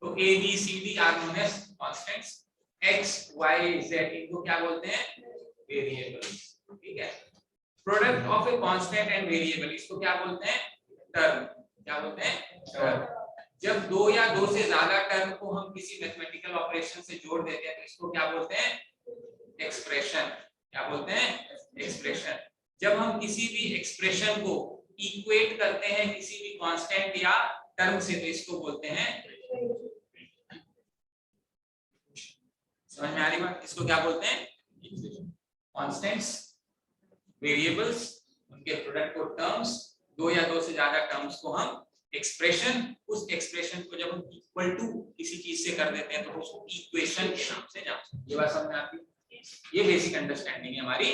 तो A B C D are known as constants, X Y Z इनको क्या बोलते हैं? वेरिएबल्स। ठीक है, product of a constant and variable इसको क्या बोलते हैं? टर्म। क्या बोलते हैं? टर्म। जब दो या दो से ज्यादा टर्म को हम किसी मैथमेटिकल ऑपरेशन से जोड़ देते हैं तो इसको क्या बोलते हैं? एक्सप्रेशन। क्या बोलते हैं? एक्सप्रेशन। जब हम किसी भी एक्सप्रेशन को इक्वेट करते हैं किसी भी कांस्टेंट या टर्म से तो इसको बोलते हैं, समझ में आ रही बात? इसको क्या बोलते हैं? कांस्टेंट्स, वेरिएबल्स, उनके प्रोडक्ट को टर्म्स, दो या दो से ज्यादा टर्म्स को हम एक्सप्रेशन, उस एक्सप्रेशन को जब हम इक्वल टू किसी चीज से कर देते हैं तो उसको इक्वेशन के नाम से जानते हैं। ये बात समझ में आती है? ये बेसिक अंडरस्टैंडिंग है हमारी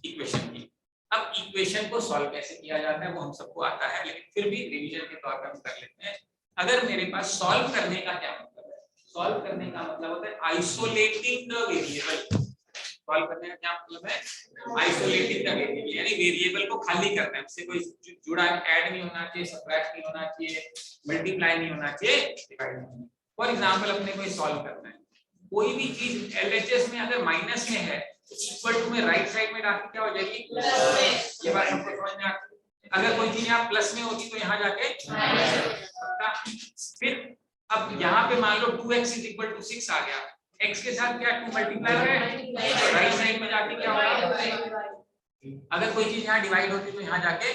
इक्वेशन की। अब इक्वेशन को सॉल्व कैसे किया जाता है वो हम सबको आता है, लेकिन फिर भी रिवीजन के तौर पर हम कर लेते हैं। अगर मेरे पास सॉल्व करने का क्या मतलब है? सॉल्व करने का मतलब होता है आइसोलेटिंग द वेरिएबल। सॉल्व करने का क्या मतलब है? आइसोलेटिंग द वेरिएबल, यानी वेरिएबल को खाली करना है, उससे कोई जुड़ा ऐड नहीं होना चाहिए, सबट्रैक्ट नहीं होना चाहिए, मल्टीप्लाई नहीं होना चाहिए, डिवाइड नहीं होना। फॉर एग्जांपल अपने को सॉल्व करना है, कोई भी चीज एलएचएस में अगर माइनस में है तो इक्वल टू में राइट साइड में डाल के क्या हो जाएगी? प्लस। ये बात हमको समझ में आती है? अगर कोई चीज यहाँ प्लस में होती तो यहाँ जाके फिर अब यहाँ पे मान लो 2x = 6 आ गया, x के साथ क्या 2 मल्टीप्लाई हो रहा है, राइट साइड में जाके क्या होगा? अगर कोई चीज यहाँ डिवाइड होती तो यहाँ जाके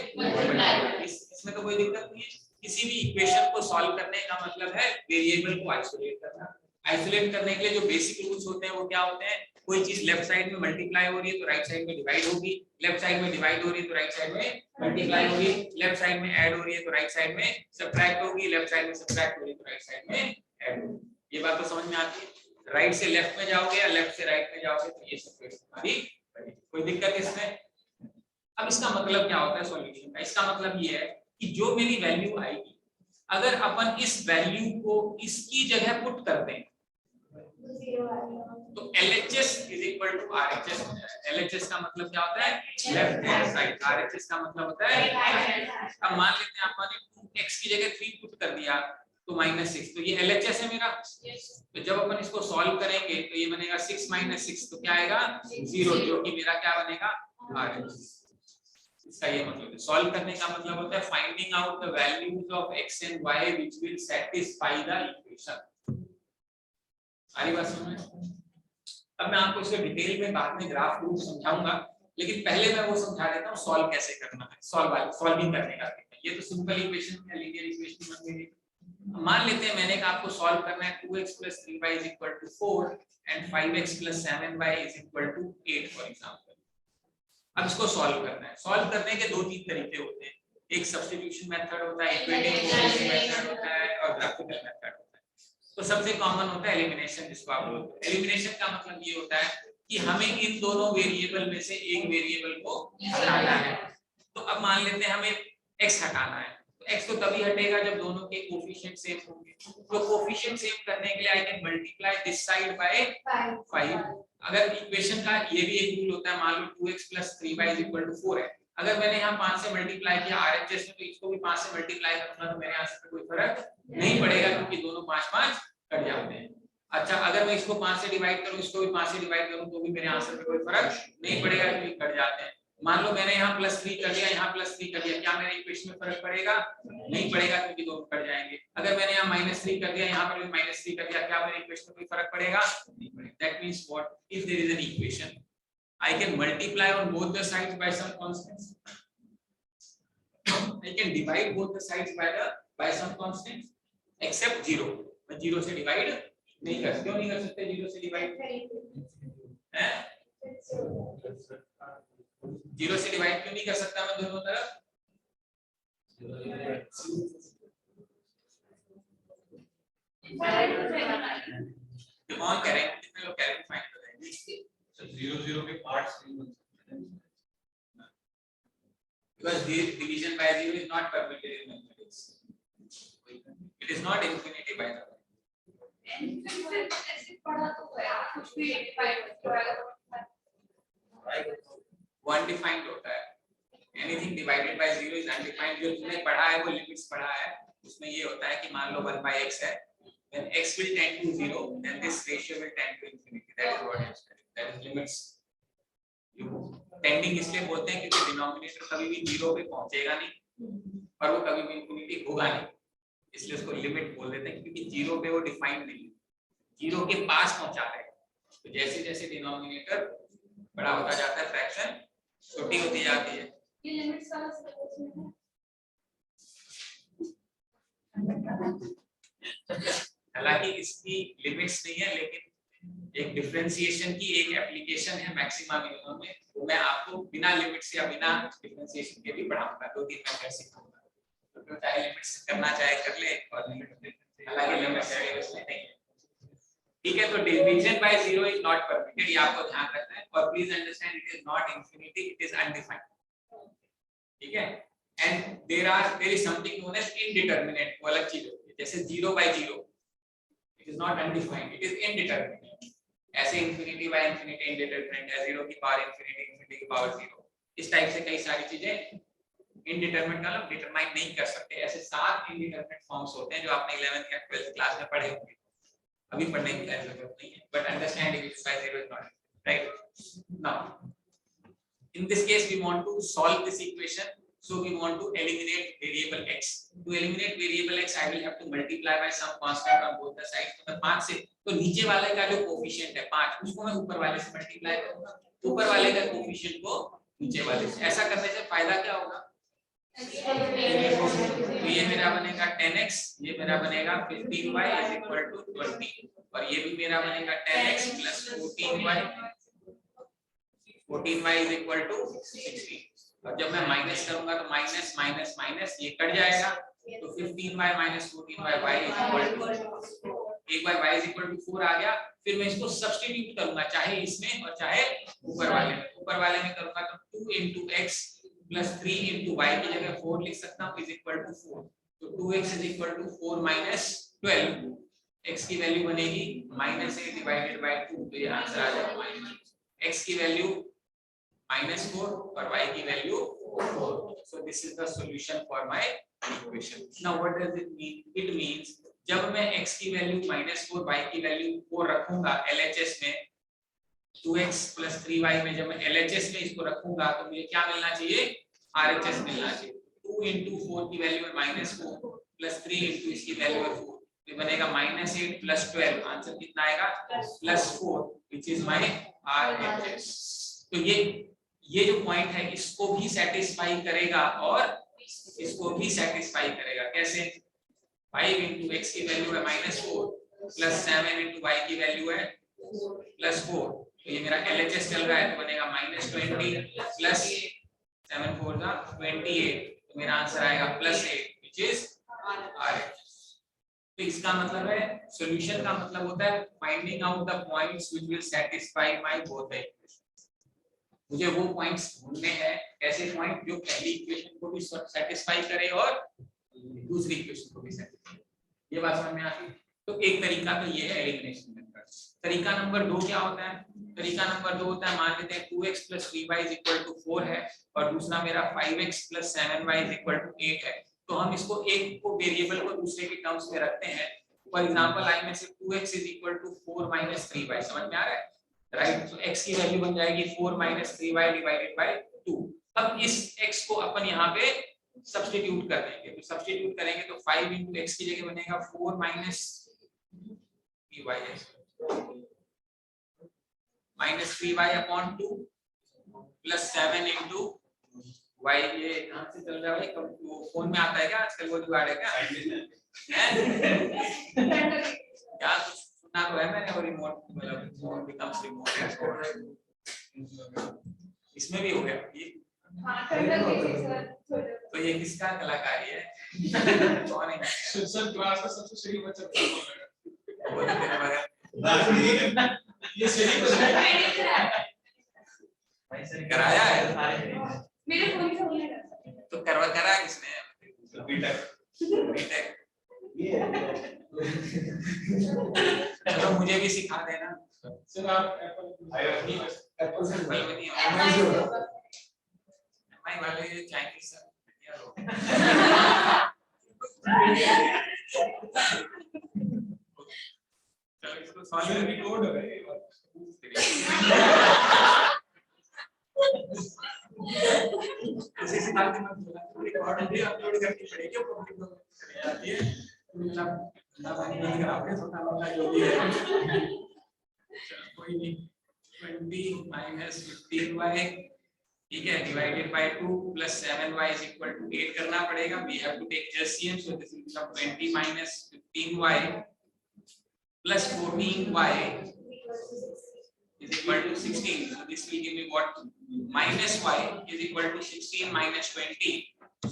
इसमें तो कोई दिक्कत नहीं है। किसी भी इक्वेशन को सॉल्व करने का मतलब है वेरिएबल को आइसोलेट करना। आइसोलेट करने के लिए जो बेसिक रूल्स होते हैं वो क्या होते हैं? कोई चीज लेफ्ट साइड में मल्टीप्लाई हो रही है तो राइट साइड में डिवाइड होगी, लेफ्ट साइड में डिवाइड हो रही है तो राइट साइड में मल्टीप्लाई होगी, लेफ्ट साइड में ऐड हो रही है तो राइट साइड में सबट्रैक्ट होगी, लेफ्ट साइड में सबट्रैक्ट हो रही है तो राइट साइड में ऐड होगी। ये बात तो समझ में आती है? राइट से लेफ्ट में जाओगे या लेफ्ट से राइट में जाओगे तो ये सब हमारी कोई दिक्कत इसमें। अब इसका मतलब क्या होता है सॉल्यूशन का? इसका मतलब ये है कि जो मेरी वैल्यू आएगी अगर अपन इस वैल्यू को इसकी जगह पुट कर दें तो LHS = RHS हो जाएगा। LHS का मतलब क्या होता है? Left hand side. RHS का मतलब होता है अब मान लेते हैं अपन ने 2x की जगह 3 पुट कर दिया तो -6, तो ये LHS है मेरा। तो जब अपन इसको सॉल्व करेंगे तो ये बनेगा 6 - 6 तो क्या आएगा? 0, जो कि मेरा क्या बनेगा? RHS। इसका ये मतलब है सॉल्व करने का मतलब होता है finding out the values of x and y which will satisfy the equation. सारी बात समझ में? अब मैं आपको इसको डिटेल में बाद में ग्राफ रूप समझाऊंगा, लेकिन पहले मैं वो समझा देता हूँ सॉल्व कैसे करना है। सॉल्विंग करने का ये तो सिंपल इक्वेशन है, लीनियर इक्वेशन बन गई। मान लेते हैं मैंने कहा आपको सॉल्व करना है 2x + 3y = 4 and 5x + 7y = 8 for example. अब इसको सॉल्व करना है। सॉल्व करने के 2-3 तरीके होते हैं। एक सब्स्टिट्यूशन मेथड होता है, इक्वेटिंग कोएफिशिएंट मेथड होता है और ग्राफिकल मेथड होता है। तो सबसे कॉमन होता है एलिमिनेशन, जिसको आप बोलते हैं। एलिमिनेशन का मतलब ये होता है कि हमें इन दोनों वेरिएबल में से एक वेरिएबल को हटाना है। तो अब मान लेते हैं हमें x हटाना है, तो x तो तभी हटेगा जब दोनों के कोएफिशिएंट सेम होंगे। तो कोएफिशिएंट सेम करने के लिए I can multiply this side by 5। अगर इक्वेशन का ये भी एक रूल होता है, मान लो 2x + 3y = 4 है, अगर मैंने यहाँ 5 से मल्टीप्लाई किया RHS में तो इसको भी 5 से मल्टीप्लाई करूंगा तो मेरे आंसर पे कोई फर्क नहीं पड़ेगा क्योंकि दोनों 5-5 कट जाते हैं। अच्छा, अगर मैं इसको 5 से डिवाइड करूं, इसको भी 5 से डिवाइड करूं तो भी मेरे आंसर पे कोई फर्क नहीं पड़ेगा क्योंकि कट जाते हैं। मान लो मैंने यहाँ +3 कर दिया, यहाँ +3 कर दिया, क्या मेरे इक्वेशन में फर्क पड़ेगा? नहीं पड़ेगा क्योंकि दोनों कट जाएंगे। अगर मैंने यहाँ -3 कर दिया, यहाँ पर भी -3 कर दिया, क्या मेरे इक्वेशन में कोई फर्क पड़ेगा? नहीं पड़ेगा। That means what? If there is an equation I can multiply on both the sides by some constants. I can divide both the sides by some constants except 0. मैं 0 से डिवाइड नहीं कर सकता। क्यों नहीं कर सकते 0 से डिवाइड? हैं? 0 से डिवाइड क्यों नहीं कर सकता मैं दोनों तरफ? कौन करेंगे? कितने लोग करेंगे? फाइंड करेंगे। 0 के पार्ट्स नहीं बन सकते because division by 0 is not permitted in mathematics. It is not infinity by the way. ऐसे पढ़ा तो यार कुछ भी डिफाइंड होता है, अनडिफाइंड होता है। Anything divided by 0 is undefined। जो तुमने पढ़ा है वो लिमिट्स पढ़ा है, उसमें ये होता है कि मान लो 1/x है when x will tend to 0 then this ratio will tend to infinity. That is what I am studying. That is limits. you tending इसलिए बोलते हैं क्योंकि डिनोमिनेटर कभी भी 0 पे पहुंचेगा नहीं और वो कभी भी इंफिनिटी होगा नहीं, इसलिए उसको लिमिट बोल देते हैं क्योंकि 0 पे वो डिफाइंड नहीं है, 0 के पास पहुंचा है। तो जैसे जैसे डिनोमिनेटर बड़ा होता जाता है फ्रैक्शन छोटी होती जाती है। ये लिमिट्स वाला सिलेबस में है, हालांकि इसकी लिमिट्स नहीं है लेकिन एक डिफरेंशिएशन की एक एप्लीकेशन है मैक्सिमा मिनिमम में, वो मैं आपको बिना लिमिट्स या बिना डिफरेंशिएशन के भी पढ़ाऊंगा, 2-3 मेथड सिखाऊंगा। तो चाहे लिमिट्स करना चाहे कर ले और लिमिट हालांकि लिमिट्स नहीं है। ठीक है, तो division by 0 is not permitted, ये आपको ध्यान रखना है। और please understand it is not infinity, it is undefined. ठीक है, and there is something known as indeterminate, वो अलग चीज होती है। जैसे 0 by 0 it is not undefined, it is indeterminate. ऐसे इंफिनिटी बाय इंफिनिटी इनडिटरमिनेट है, 0 की पावर इंफिनिटी, इंफिनिटी की पावर 0, इस टाइप से कई सारी चीजें इनडिटरमिनेट मतलब डिटरमाइन नहीं कर सकते। ऐसे 7 इनडिटरमिनेट फॉर्म्स होते हैं जो आपने 11th या 12th क्लास में पढ़े होंगे, अभी पढ़ने की जरूरत नहीं है, but understand it by 0 is not right. Now in this case we want to solve this equation, so we want to eliminate variable x. To eliminate variable x I will have to multiply by some constant on both the sides. तो मैं 5 से, तो नीचे वाले का जो coefficient है 5, उसको मैं ऊपर वाले से मल्टीप्लाई करूंगा, ऊपर वाले का कोएफिशिएंट को नीचे वाले से। ऐसा करने से फायदा क्या होगा? तो ये मेरा बनेगा 10x, ये मेरा बनेगा 15y is equal to 20, और ये भी मेरा बनेगा 10x plus 14y is equal to 16। और जब मैं माइनस करूंगा तो माइनस माइनस माइनस ये कट जाएगा, तो 15y minus 14y y is equal to, एक बार y is equal to 4 आ गया, फिर मैं इसको सब्स्टिट्यूट करूंगा चाहे इसमें और चाहे ऊपर वाले में। ऊपर वाले में करूंगा तो 2 into x plus 3 into y की जगह 4 लिख सकता हूँ, is equal to 4। तो 2x is equal to 4 minus 12, x की वैल्यू बनेगी -8 divided by 2, तो ये आंसर आ जाएगा x की वैल्यू -4 और y की value 4। So this is the solution for my equation. Now what does it mean? It means जब मैं x की वैल्यू -4 y की वैल्यू 4 रखूंगा LHS में, 2x plus 3y में जब मैं LHS में इसको रखूंगा तो मुझे क्या मिलना चाहिए? RHS मिलना चाहिए। 2 into 4 की वैल्यू है -4 plus 3 into इसकी वैल्यू है 4, तो बनेगा -8 plus 12, आंसर कितना आएगा? +4, which is my RHS। तो ये जो पॉइंट है इसको भी सेटिस्फाई करेगा और इसको भी सेटिस्फाई करेगा। कैसे? 5 into x की वैल्यू है -4 plus 7 into y की वैल्यू है +4, तो ये मेरा LHS चल रहा है, तो बनेगा -20 plus 7 4 जा 28, तो मेरा आंसर आएगा +8 which is RHS। तो इसका मतलब है सॉल्यूशन का मतलब होता है finding out the points which will satisfy my both the equations. मुझे वो पॉइंट्स ढूंढने हैं, ऐसे पॉइंट जो पहली इक्वेशन को भी सैटिस्फाई करे और दूसरी इक्वेशन को भी सैटिस्फाई। ये बात समझ में आती है? तो एक तरीका तो ये है एलिमिनेशन मेथड। तरीका नंबर 2 क्या होता है? तरीका नंबर 2 होता है, मान लेते हैं 2x plus 3y is equal to 4 है और दूसरा मेरा 5x plus 7y is equal to 8 है। तो हम इसको एक को वेरिएबल को दूसरे के टर्म्स में रखते हैं। फॉर एग्जांपल आई में से 2x is equal to 4 minus 3y, समझ में आ रहा है? राइट, तो x की वैल्यू बन जाएगी 4 minus 3y divided by 2। अब इस x को अपन यहाँ पे सब्स्टिट्यूट कर देंगे, तो सब्स्टिट्यूट करेंगे तो 5 into x की जगह बनेगा 4 minus 3y upon 2 plus 7 into y। ये कहाँ से चल रहा है भाई? वो फोन में आता है क्या आजकल? वो जुगाड़ है क्या? क्या कुछ सुना तो है मैंने, वो रिमोट मतलब फोन बिकम्स रिमोट, इसमें भी हो गया ये। तो ये किसका कलाकारी है? कौन है? सर क्लास का सबसे सही बच्चा वो तो मेरे बगैर ये सही कराया है मेरे फोन से होने तो करा किसने? बीटेक। चलो मुझे भी सिखा देना सर। आप एप्पल से नहीं एमआई वाले चाइनीज सर। चलो इसको सॉल्व रिकॉर्ड हो गए ऐसे से बात मत बोला, रिकॉर्ड भी अपलोड करनी पड़ेगी पब्लिक में चली जाती है, मतलब ना बनी आपके सोना वाला जो भी है। कोई नहीं, 20 माइनस 15y, ठीक है, divided by 2 plus 7y is equal to 8 करना पड़ेगा। We have to take LCM, so this will become 20 minus 15y plus 14y is equal to 16. So this will give me what? Minus y is equal to 16 minus 20.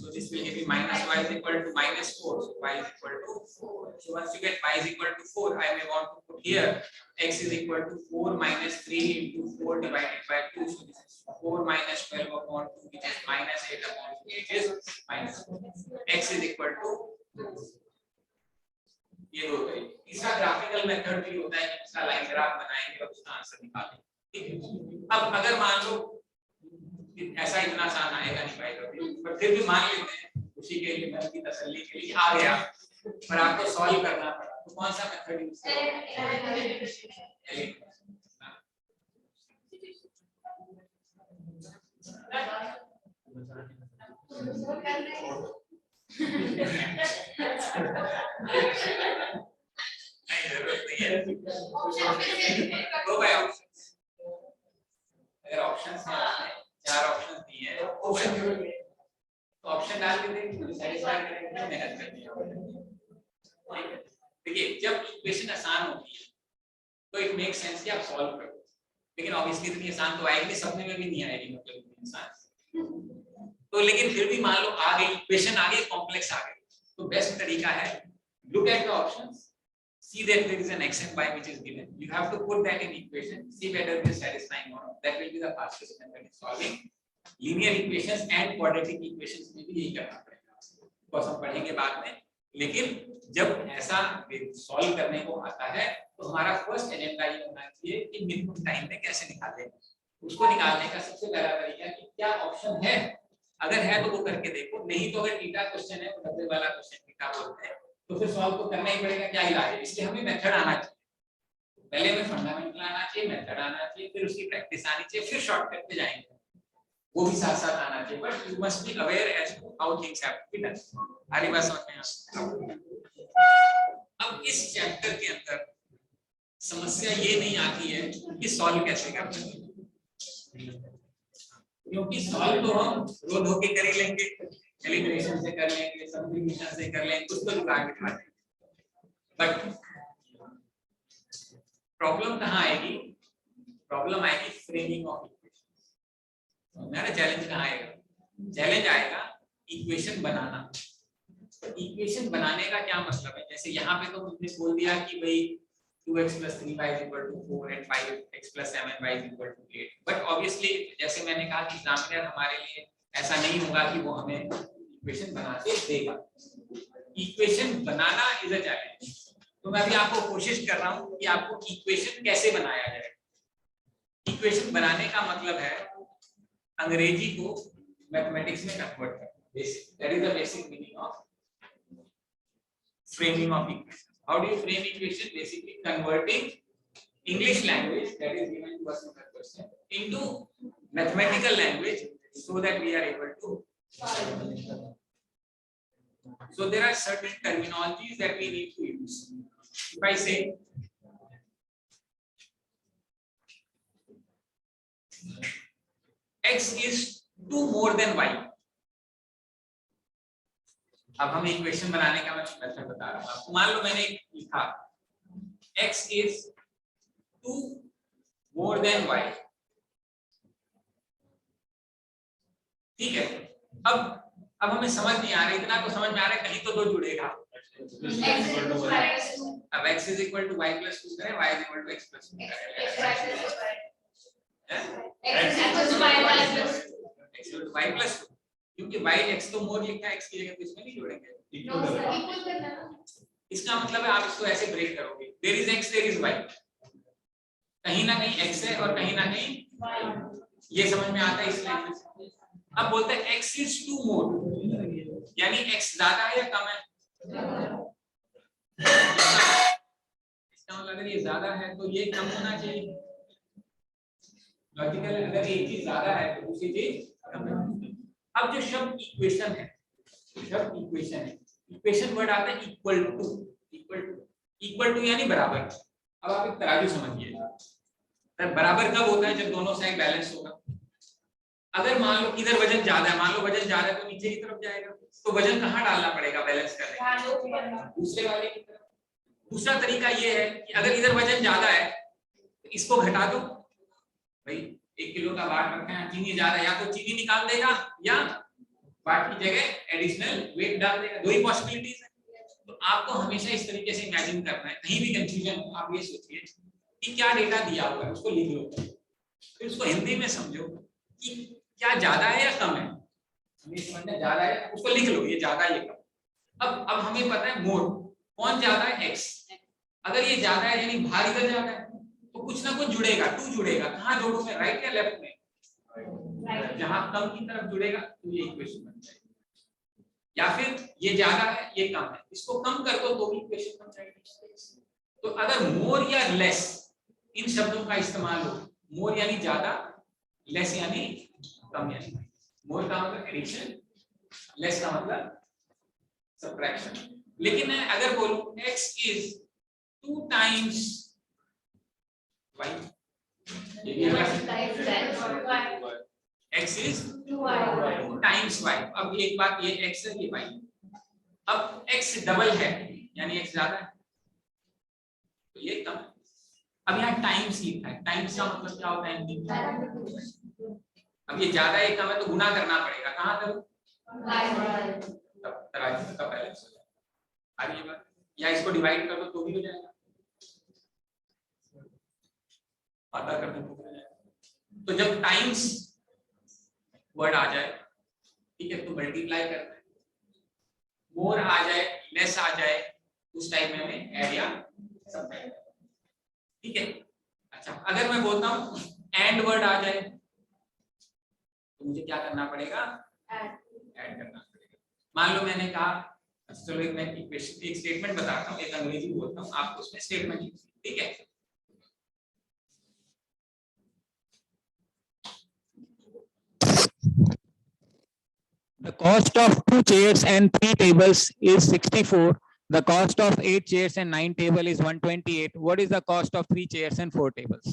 So this will give me minus y is equal to minus 4. So y is equal to 4. So once you get y is equal to 4, I may want to put here x is equal to 4 minus 3 into 4 divided by 2. So this is 4 minus 12 upon 2, which is minus 8 upon 2, which is minus 4. X is equal to ये दो तरीके। तीसरा graphical method भी होता है कि इसका line graph बनाएंगे और उसका आंसर निकालेंगे, ठीक है। अब अगर मान लो ऐसा इतना आसान आएगा नहीं पाएगा, पर फिर भी मान लेते हैं उसी के लिए, मन की तसल्ली के लिए आ गया, पर आपको सॉल्व करना पड़ा, तो कौन सा मेथड यूज करें? अगर ऑप्शंस हैं, चार ऑप्शंस दिए हैं, तो ऑप्शन डाल के देखिए, सैटिस्फाई करेंगे, मेहनत करनी है। देखिए जब इक्वेशन आसान होती है तो इट मेक सेंस कि आप सॉल्व करो, लेकिन ऑब्वियसली इतनी आसान तो आएगी, सपने में भी नहीं आएगी, मतलब इतनी आसान। तो लेकिन फिर भी मान लो आ गई इक्वेशन, आ गई कॉम्प्लेक्स आ गई, तो बेस्ट तरीका है look at the options, see that there is an x and y which is given, you have to put that in equation, see whether it is satisfying or not. That will be the fastest method in solving linear equations and quadratic equations में भी यही करना पड़ेगा, तो हम पढ़ेंगे बाद में। लेकिन जब ऐसा सॉल्व करने को आता है तो हमारा फर्स्ट एजेंडा ये होना चाहिए कि मिनिमम टाइम में कैसे निकालें। उसको निकालने का सबसे पहला तरीका कि क्या ऑप्शन है, अगर है तो वो करके देखो, नहीं तो अगर थीटा क्वेश्चन है, डबल वाला क्वेश्चन थीटा बोलते हैं, तो फिर सॉल्व तो करना ही पड़ेगा, क्या इलाज है। इसलिए हमें मेथड आना चाहिए, पहले में फंडामेंटल आना चाहिए, मेथड आना चाहिए, फिर उसकी प्रैक्टिस आनी चाहिए, फिर शॉर्टकट पे जाएंगे, वो भी साथ साथ आना चाहिए, but you must be aware as to how things have to be done. हमारी बात समझ में आ? अब इस चैप्टर के अंदर समस्या ये नहीं आती है कि सॉल्व कैसे करते हैं, क्योंकि सॉल्व तो हम रो धो के कर ही लेंगे, एलिमिनेशन से कर लेंगे, सब्स्टिट्यूशन से कर लेंगे, कुछ तो जुगाड़ बिठा देंगे, बट प्रॉब्लम कहाँ आएगी? प्रॉब्लम आएगी फ्रेमिंग ऑफ इक्वेशन। मेरा चैलेंज कहाँ आएगा? चैलेंज आएगा इक्वेशन बनाना। इक्वेशन बनाने का क्या मतलब है? जैसे यहाँ पे तो मुझे बोल दिया कि भाई 2x + 3y = 4 and 5x + 7y = 8, but obviously जैसे मैंने कहा कि एग्जामिनर हमारे लिए ऐसा नहीं होगा कि वो हमें इक्वेशन बना के देगा। Equation banana is a challenge, तो मैं भी आपको कोशिश कर रहा हूँ कि आपको इक्वेशन कैसे बनाया जाए। इक्वेशन बनाने का मतलब है अंग्रेजी को मैथमेटिक्स में कन्वर्ट करना, basic, that is the basic meaning of framing of equation. How do you frame equation? Basically converting English language that is given to us in the question into mathematical language so that we are able to solve. So there are certain terminologies that we need to use. If I say x is 2 more than y, अब हम equation बनाने का method बता रहा हूं आपको। मान लो मैंने लिखा x is 2 more than y, ठीक है। अब हमें समझ नहीं आ रहा, इतना तो समझ में आ रहा है, कहीं तो दो जुड़ेगा। अब x is equal to y plus 2 करें, y is equal to x plus 2 करें, x equal to y plus 2, क्योंकि y x तो मोर लिखा है, x की जगह तो इसमें नहीं जोड़ेंगे। इसका मतलब है आप इसको ऐसे ब्रेक करोगे, there is x there is y, कहीं ना कहीं x है और कहीं ना कहीं y, ये समझ में आता है इस लैंग्वेज से। अब बोलते हैं x is 2 more, यानी x ज्यादा है या कम है? इसका मतलब अगर ये ज्यादा है तो ये कम होना चाहिए। लॉजिकल, अगर एक चीज ज्यादा है तो दूसरी चीज कम है। अब जो शब्द इक्वेशन है, शब्द इक्वेशन है, इक्वेशन वर्ड आता है इक्वल टू। इक्वल टू यानी बराबर। अब आप एक तराजू समझिए, बराबर कब होता है? जब दोनों साइड बैलेंस होगा। अगर मान लो इधर वजन ज्यादा है, मान लो वजन ज्यादा है तो नीचे की तरफ जाएगा, तो वजन कहाँ डालना पड़ेगा बैलेंस करने? दूसरे वाले की तरफ। दूसरा तरीका ये है कि अगर इधर वजन ज्यादा है तो इसको घटा दो। भाई 1 किलो का बाट रखा है, चीनी ज्यादा है, या तो चीनी निकाल देगा या बाट की जगह एडिशनल वेट डाल देगा। दो ही पॉसिबिलिटीज है। तो आपको हमेशा इस तरीके से इमेजिन करना है, कहीं भी कंफ्यूजन हो आप ये सोचिए कि क्या डेटा दिया हुआ है, उसको लिख लो, फिर उसको हिंदी में समझो कि क्या ज्यादा है या कम है। हमें समझना ज्यादा है, उसको लिख लो ये ज्यादा ये कम। अब हमें पता है मोड कौन ज्यादा है, एक्स। अगर ये ज्यादा है यानी भार इधर ज्यादा है तो कुछ ना कुछ जुड़ेगा, टू जुड़ेगा। कहाँ जोड़ू मैं, राइट या लेफ्ट में? जहां कम की तरफ जुड़ेगा तो ये इक्वेशन बन जाएगी। या फिर ये ज्यादा है ये कम है, इसको कम कर दो तो भी इक्वेशन बन जाएगी। तो अगर मोर या लेस इन शब्दों का इस्तेमाल हो, मोर यानी ज्यादा, लेस यानी कम। यानी मोर का मतलब एडिशन, लेस का मतलब सब्ट्रैक्शन। लेकिन मैं अगर बोलूं x is 2 times y, x is 2 times y। अब एक बात, ये x है ये y। अब x डबल है यानी x ज्यादा है तो ये कम है। अब यहाँ टाइम्स लिखा है, टाइम्स का मतलब क्या होता है? अब ये ज्यादा है कम है तो गुना करना पड़ेगा, कहाँ तक? तब तराजू का बैलेंस हो जाएगा। आगे बात, या इसको डिवाइड कर दो तो भी हो जाएगा, आधा कर दो तो हो जाएगा। तो जब टाइम्स वर्ड आ जाए, ठीक है, तो मल्टीप्लाई करना है। मोर आ जाए, लेस आ जाए, उस टाइम में हमें ऐड या सब्ट्रैक्ट, ठीक है। अच्छा, अगर मैं बोलता हूं एंड वर्ड आ जाए तो मुझे क्या करना पड़ेगा? ऐड करना पड़ेगा। मान लो मैंने कहा, अच्छा चलो एक मैं एक स्टेटमेंट बताता हूँ, एक अंग्रेजी बोलता हूँ, आपको उसमें स्टेटमेंट लिखिए, ठीक है। The cost of 2 chairs and 3 tables is 64. The cost of 8 chairs and 9 tables is 128. What is the cost of 3 chairs and 4 tables?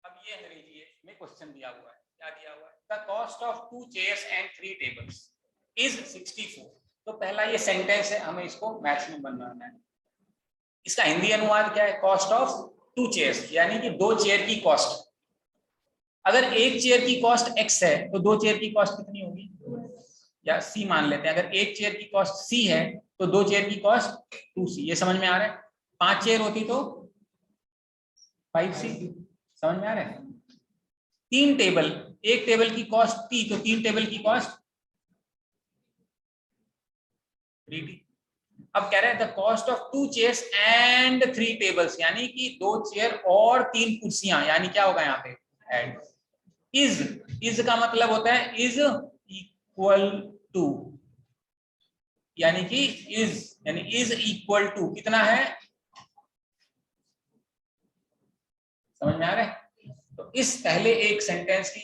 अब ये अंग्रेजी में क्वेश्चन दिया हुआ है, क्या दिया हुआ है? The cost of 2 chairs and 3 tables is 64। तो पहला ये सेंटेंस है, हमें इसको मैथ्स में बनवाना है। इसका हिंदी अनुवाद क्या है? कॉस्ट ऑफ 2 चेयर्स, यानी कि 2 चेयर की कॉस्ट। अगर एक चेयर की कॉस्ट x है तो 2 चेयर की कॉस्ट कितनी होगी? या c मान लेते हैं। अगर एक चेयर की कॉस्ट c है तो 2 चेयर की कॉस्ट 2c। ये समझ में आ रहा है? 5 चेयर होती तो 5c। समझ में आ रहा है? 3 टेबल, एक टेबल की कॉस्ट t तो 3 टेबल की कॉस्ट 3t। अब कह रहे हैं the cost of 2 chairs and 3 tables, यानी कि 2 चेयर और 3 कुर्सियां, यानी क्या होगा यहाँ पे? एड। इज का मतलब होता है इज इक्वल टू, यानी कि इज इक्वल टू कितना है? समझ में आ रहा है? तो इस पहले एक सेंटेंस की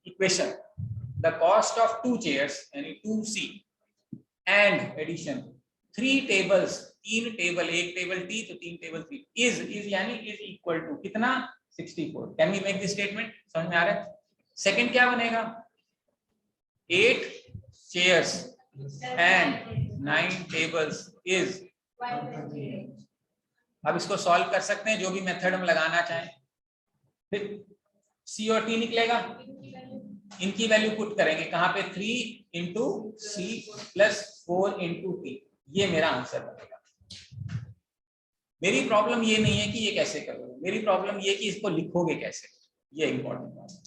equation, the cost of 2 chairs यानी 2c and addition 3 tables, 3 table, एक टेबल t तो 3 टेबल 3, इज यानी इज इक्वल टू कितना? 64। Can we make this statement? समझ में आ रहा है? सेकंड क्या बनेगा? 8 चेयर्स एंड 9 टेबल्स इज। अब इसको सॉल्व कर सकते हैं जो भी मेथड हम लगाना चाहें। फिर c और t निकलेगा, इनकी वैल्यू पुट करेंगे कहां पे? 3 into c plus 4 into t. ये मेरा आंसर बनेगा। मेरी प्रॉब्लम ये नहीं है कि ये कैसे करोगे, मेरी प्रॉब्लम ये कि इसको लिखोगे कैसे, ये इंपॉर्टेंट बात है।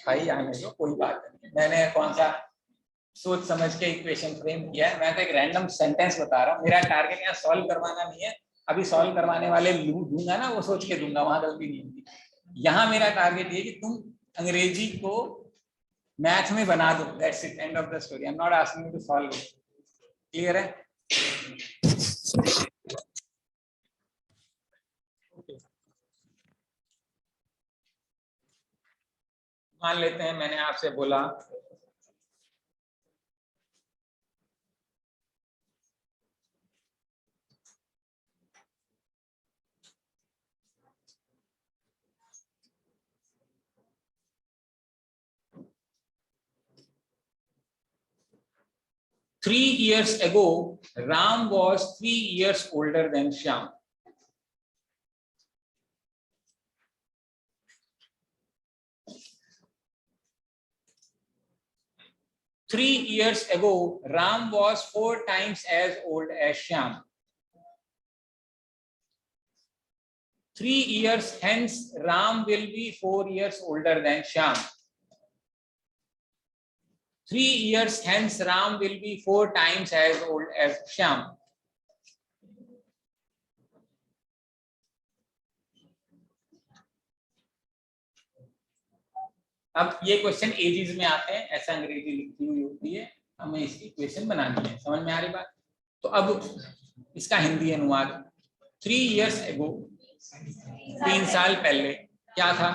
भाई आने दो, कोई बात नहीं। मैंने कौन सा सोच समझ के इक्वेशन फ्रेम किया है, मैं तो एक रैंडम सेंटेंस बता रहा हूँ। मेरा टारगेट यहाँ सॉल्व करवाना नहीं है, अभी सॉल्व करवाने वाले दूंगा ना, वो सोच के दूंगा, वहां गलती नहीं होगी। यहाँ मेरा टारगेट ये कि तुम अंग्रेजी को मैथ में बना दो, that's it, end of the story. I am not asking you to solve it. Clear है? मान लेते हैं मैंने आपसे बोला 3 years ago, Ram was 3 years older than Shyam. Three years ago, Ram was 4 times as old as Shyam. 3 years hence, Ram will be 4 years older than Shyam. 3 years hence, Ram will be 4 times as old as Shyam. अब ये question edges में आते हैं, ऐसा अंग्रेजी लिखी हुई होती है, हमें इसकी क्वेश्चन बनानी है। समझ में आ रही बात? तो अब इसका हिंदी अनुवाद, 3 years ago, 3 साल पहले क्या था?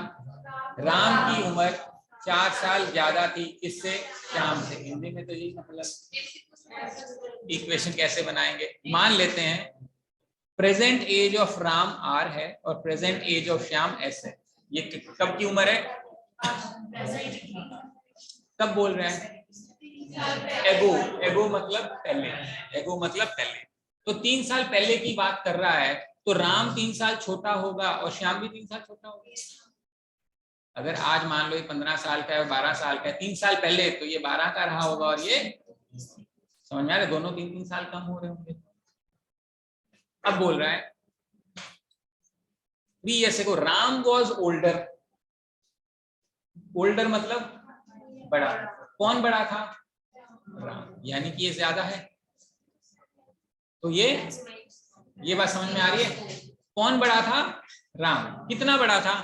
राम की उम्र 4 साल ज्यादा थी, किससे? श्याम से। हिंदी में तो यही मतलब। इक्वेशन कैसे बनाएंगे? मान लेते हैं present age of Ram R है और present age of Shyam S है। ये कब की उम्र है? कब बोल रहे हैं? एगो। एगो मतलब पहले। एगो मतलब पहले। तो 3 साल पहले की बात कर रहा है, तो राम 3 साल छोटा होगा और श्याम भी 3 साल छोटा होगा। अगर आज मान लो ये 15 साल का है, 12 साल का है, 3 साल पहले तो ये 12 का रहा होगा और ये, समझ में आ रहा है? दोनों 3-3 साल कम हो रहे होंगे। अब बोल रहा है 3 years ago Ram was older. Older मतलब बड़ा। कौन बड़ा था? राम, यानी कि ये ज्यादा है। तो ये बात समझ में आ रही है? कौन बड़ा था? राम। कितना बड़ा था?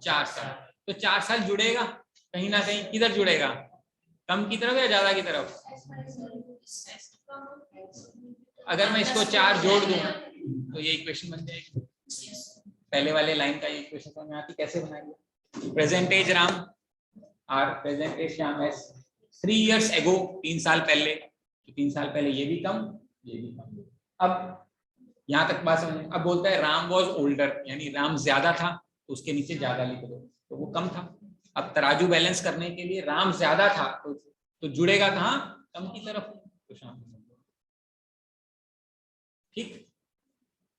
4 साल। तो 4 साल जुड़ेगा कहीं ना कहीं। किधर जुड़ेगा? कम की तरफ या ज्यादा की तरफ? अगर मैं इसको 4 जोड़ दूं तो ये इक्वेशन बन जाएगी। पहले वाले लाइन का ये इक्वेशन समझ में आती? कैसे बनाएंगे? प्रेजेंट एज राम और present age Shyam S. 3 years ago 3 साल पहले, तो 3 साल पहले ये भी कम, ये भी कम। अब यहाँ तक बात समझ। अब बोलता है राम वॉज ओल्डर, यानी राम ज्यादा था, तो उसके नीचे ज्यादा लिख दो, तो वो कम था। अब तराजू बैलेंस करने के लिए राम ज्यादा था तो जुड़ेगा कहाँ? कम की तरफ। तो श्याम। ठीक।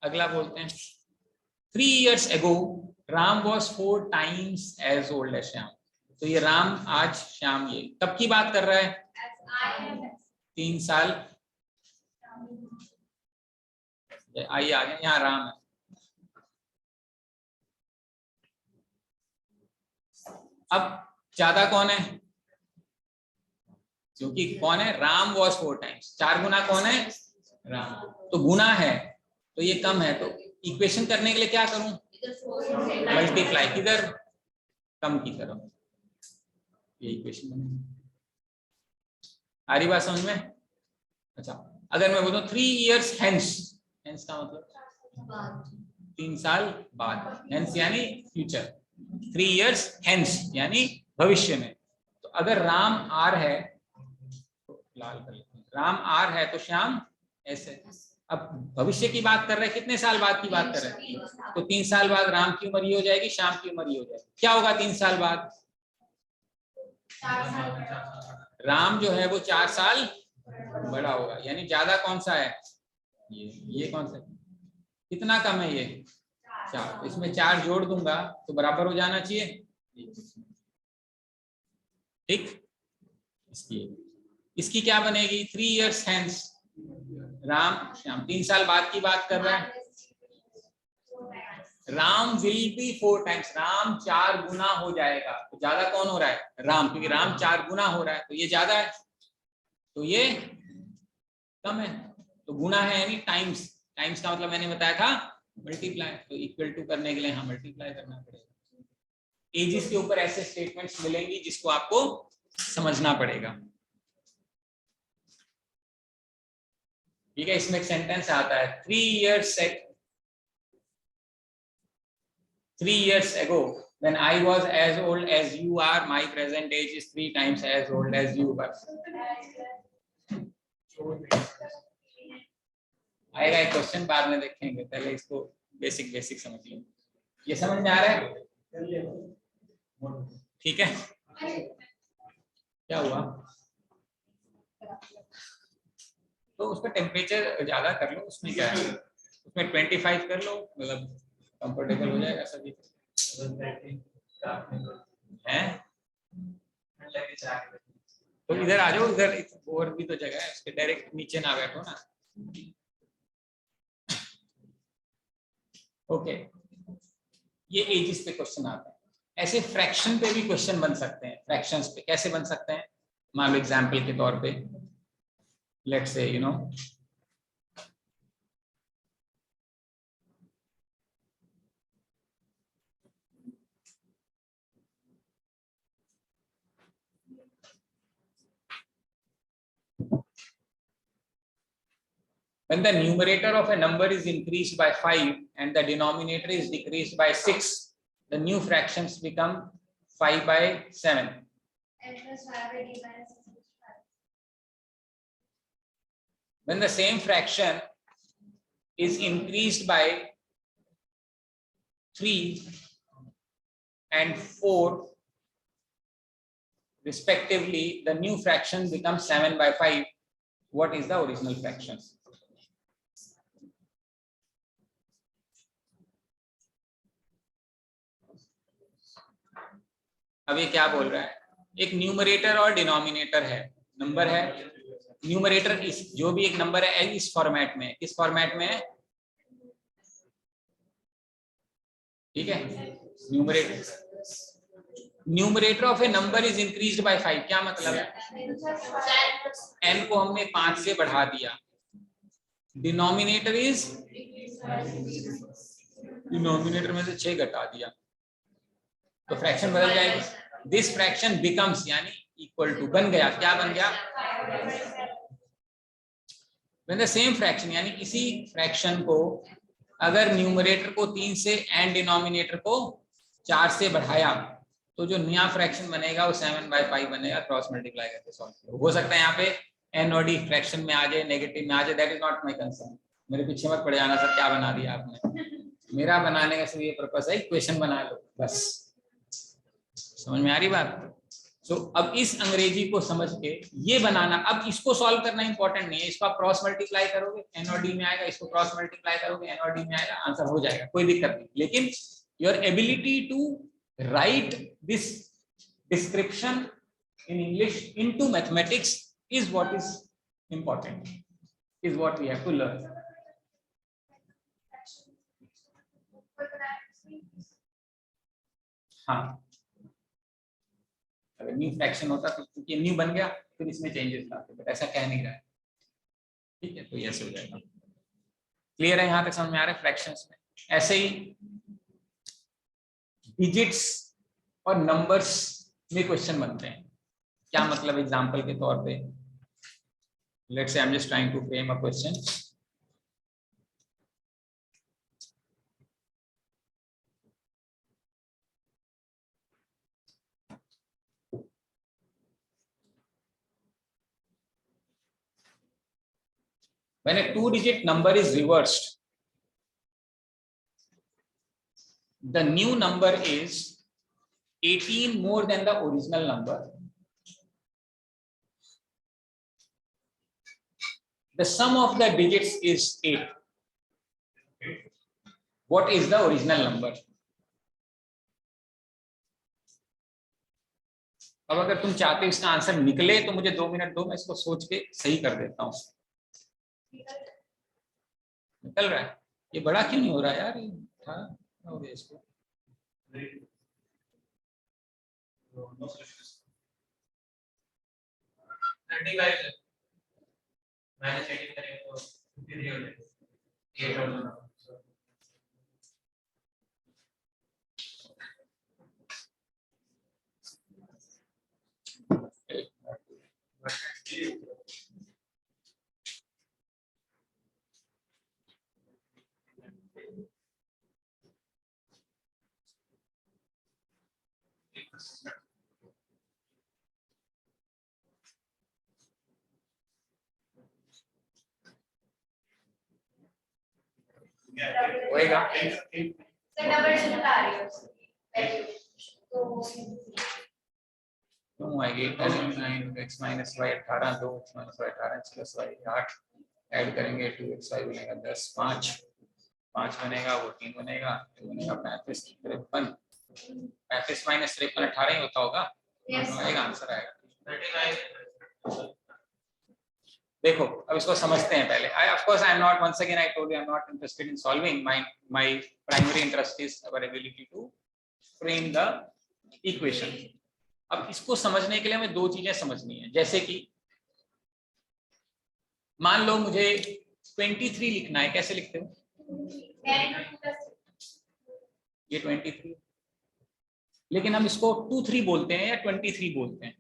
अगला बोलते हैं 3 years ago Ram was 4 times as old as Shyam. तो ये राम आज, श्याम ये। कब की बात कर रहा है? 3 साल। आइए आ गए, यहाँ राम है। अब ज्यादा कौन है? क्योंकि कौन है? Ram was 4 times। 4 गुना कौन है? राम। तो गुना है तो ये कम है, तो इक्वेशन करने के लिए क्या करूं? मल्टीप्लाई। किधर? कम की तरफ। ये इक्वेशन बनेगी। आ रही बात समझ में? अच्छा, अगर मैं बोलूं 3 years hence, hence का मतलब 3 साल बाद। hence यानी फ्यूचर। 3 years hence यानी भविष्य में। तो अगर राम आर है, तो लाल कर लेते हैं, राम आर है तो श्याम ऐसे। अब भविष्य की बात कर रहे हैं, कितने साल बाद की बात कर रहे हैं? तो 3 साल बाद राम की उम्र ये हो जाएगी, श्याम की उम्र ये हो जाएगी। क्या होगा 3 साल बाद? राम जो है वो 4 साल बड़ा होगा, यानी ज्यादा कौन सा है? ये कौन सा? कितना कम है ये? 4। इसमें 4 जोड़ दूंगा तो बराबर हो जाना चाहिए। ठीक। इसकी क्या बनेगी? 3 years hence राम श्याम। 3 साल बाद की बात कर रहा है। Ram will be 4 times, Ram 4 गुना हो जाएगा। तो ज्यादा कौन हो रहा है? राम, क्योंकि राम 4 गुना हो रहा है, तो ये ज्यादा है, तो ये कम है। तो गुना है यानी टाइम्स, टाइम्स का मतलब मैंने बताया था मल्टीप्लाई, तो इक्वल टू करने के लिए यहाँ मल्टीप्लाई करना पड़ेगा। एजिस के ऊपर ऐसे स्टेटमेंट्स मिलेंगी जिसको आपको समझना पड़ेगा। ठीक है, इसमें एक सेंटेंस आता है 3 years ago when I was as old as you are, my present age is 3 times as old as you were. आएगा एक क्वेश्चन, बाद में देखेंगे, पहले इसको बेसिक बेसिक समझ लो। ये समझ में आ रहा है? ठीक है, क्या हुआ? तो उसका टेम्परेचर ज्यादा कर लो, उसमें क्या है, उसमें 25 कर लो, मतलब कंफर्टेबल हो जाएगा सभी हैं। तो इधर आ जाओ, इधर और भी तो जगह है, उसके डायरेक्ट नीचे ना बैठो ना। ओके, ये एजिस पे क्वेश्चन आता है। ऐसे फ्रैक्शन पे भी क्वेश्चन बन सकते हैं। फ्रैक्शंस पे कैसे बन सकते हैं? मान लो एग्जांपल के तौर पे, लेट्स से you know when the numerator of a number is increased by 5 and the denominator is decreased by 6, the new fractions become 5 by 7. When the same fraction is increased by 3 and 4 respectively, the new fraction becomes 7 by 5. What is the original fraction? अब ये क्या बोल रहा है? एक numerator और denominator है, number है। न्यूमरेटर इस जो भी एक नंबर है इस फॉर्मेट में, किस फॉर्मेट में है? ठीक है, numerator of A number is increased by 5। क्या मतलब है? n को हमने 5 से बढ़ा दिया। डिनोमिनेटर इज, डिनोमिनेटर में से 6 घटा दिया, तो फ्रैक्शन बदल जाएगी। दिस फ्रैक्शन बिकम्स यानी इक्वल टू, बन गया, क्या बन गया? When the same fraction यानी इसी फ्रैक्शन को अगर न्यूमरेटर को 3 से एंड डिनोमिनेटर को 4 से बढ़ाया, तो जो नया फ्रैक्शन बनेगा वो 7 by 5 बनेगा। क्रॉस मल्टीप्लाई करके सॉल्व हो सकता है। यहाँ पे एन और डी फ्रैक्शन में आ जाए, नेगेटिव में आ जाए, that is not my concern. मेरे पीछे मत पड़ जाना सर क्या बना दिया आपने। मेरा बनाने का सिर्फ ये पर्पस है, इक्वेशन बना लो बस। समझ में आ रही बात? अब इस अंग्रेजी को समझ के ये बनाना, अब इसको सॉल्व करना इंपॉर्टेंट नहीं है। इसको आप क्रॉस मल्टीप्लाई करोगे एन और डी में आएगा, इसको क्रॉस मल्टीप्लाई करोगे एन और डी में आएगा, आंसर हो जाएगा, कोई दिक्कत नहीं। लेकिन your ability to write this description in English into mathematics is what is important, is what we have to learn. हाँ, अगर न्यू फ्रैक्शन होता तो क्योंकि न्यू बन गया फिर इसमें चेंजेस लाते, बट ऐसा कह नहीं रहा है। ठीक है, तो ये ऐसे हो जाएगा। क्लियर है? यहाँ तक समझ में आ रहा है? फ्रैक्शंस में ऐसे ही डिजिट्स और नंबर्स में क्वेश्चन बनते हैं। क्या मतलब? एग्जांपल के तौर पे let's say I am just trying to frame a question. When a 2-digit number is reversed, the new number is 18 more than the original number. The sum of the digits is 8. What is the original number? अब अगर तुम चाहते हो इसका answer निकले तो मुझे 2 minute दो, मैं इसको सोच के सही कर देता हूँ। निकल रहा है? ये बड़ा क्यों नहीं हो रहा यार? ये था दे इसको। माइनस 18 करेंगे तो 53 हो जाएगा। 8 और 2 होएगा। क्यों आएगी? 9x minus y 18, 2x minus y 18 plus y 8 add करेंगे 2xy बनेगा 10, 5 बनेगा, वो 3 बनेगा, 2 बनेगा 35, 53, 35 माइनस 53 18 ही होता होगा। आएगा आंसर आएगा। देखो अब इसको समझते हैं पहले। I of course I am not, once again I told you I am not interested in solving. My primary interest is our ability to frame the equation. अब इसको समझने के लिए हमें दो चीजें समझनी है। जैसे कि मान लो मुझे 23 लिखना है, कैसे लिखते हो? ये 23, लेकिन हम इसको 23 बोलते हैं या 23 बोलते हैं?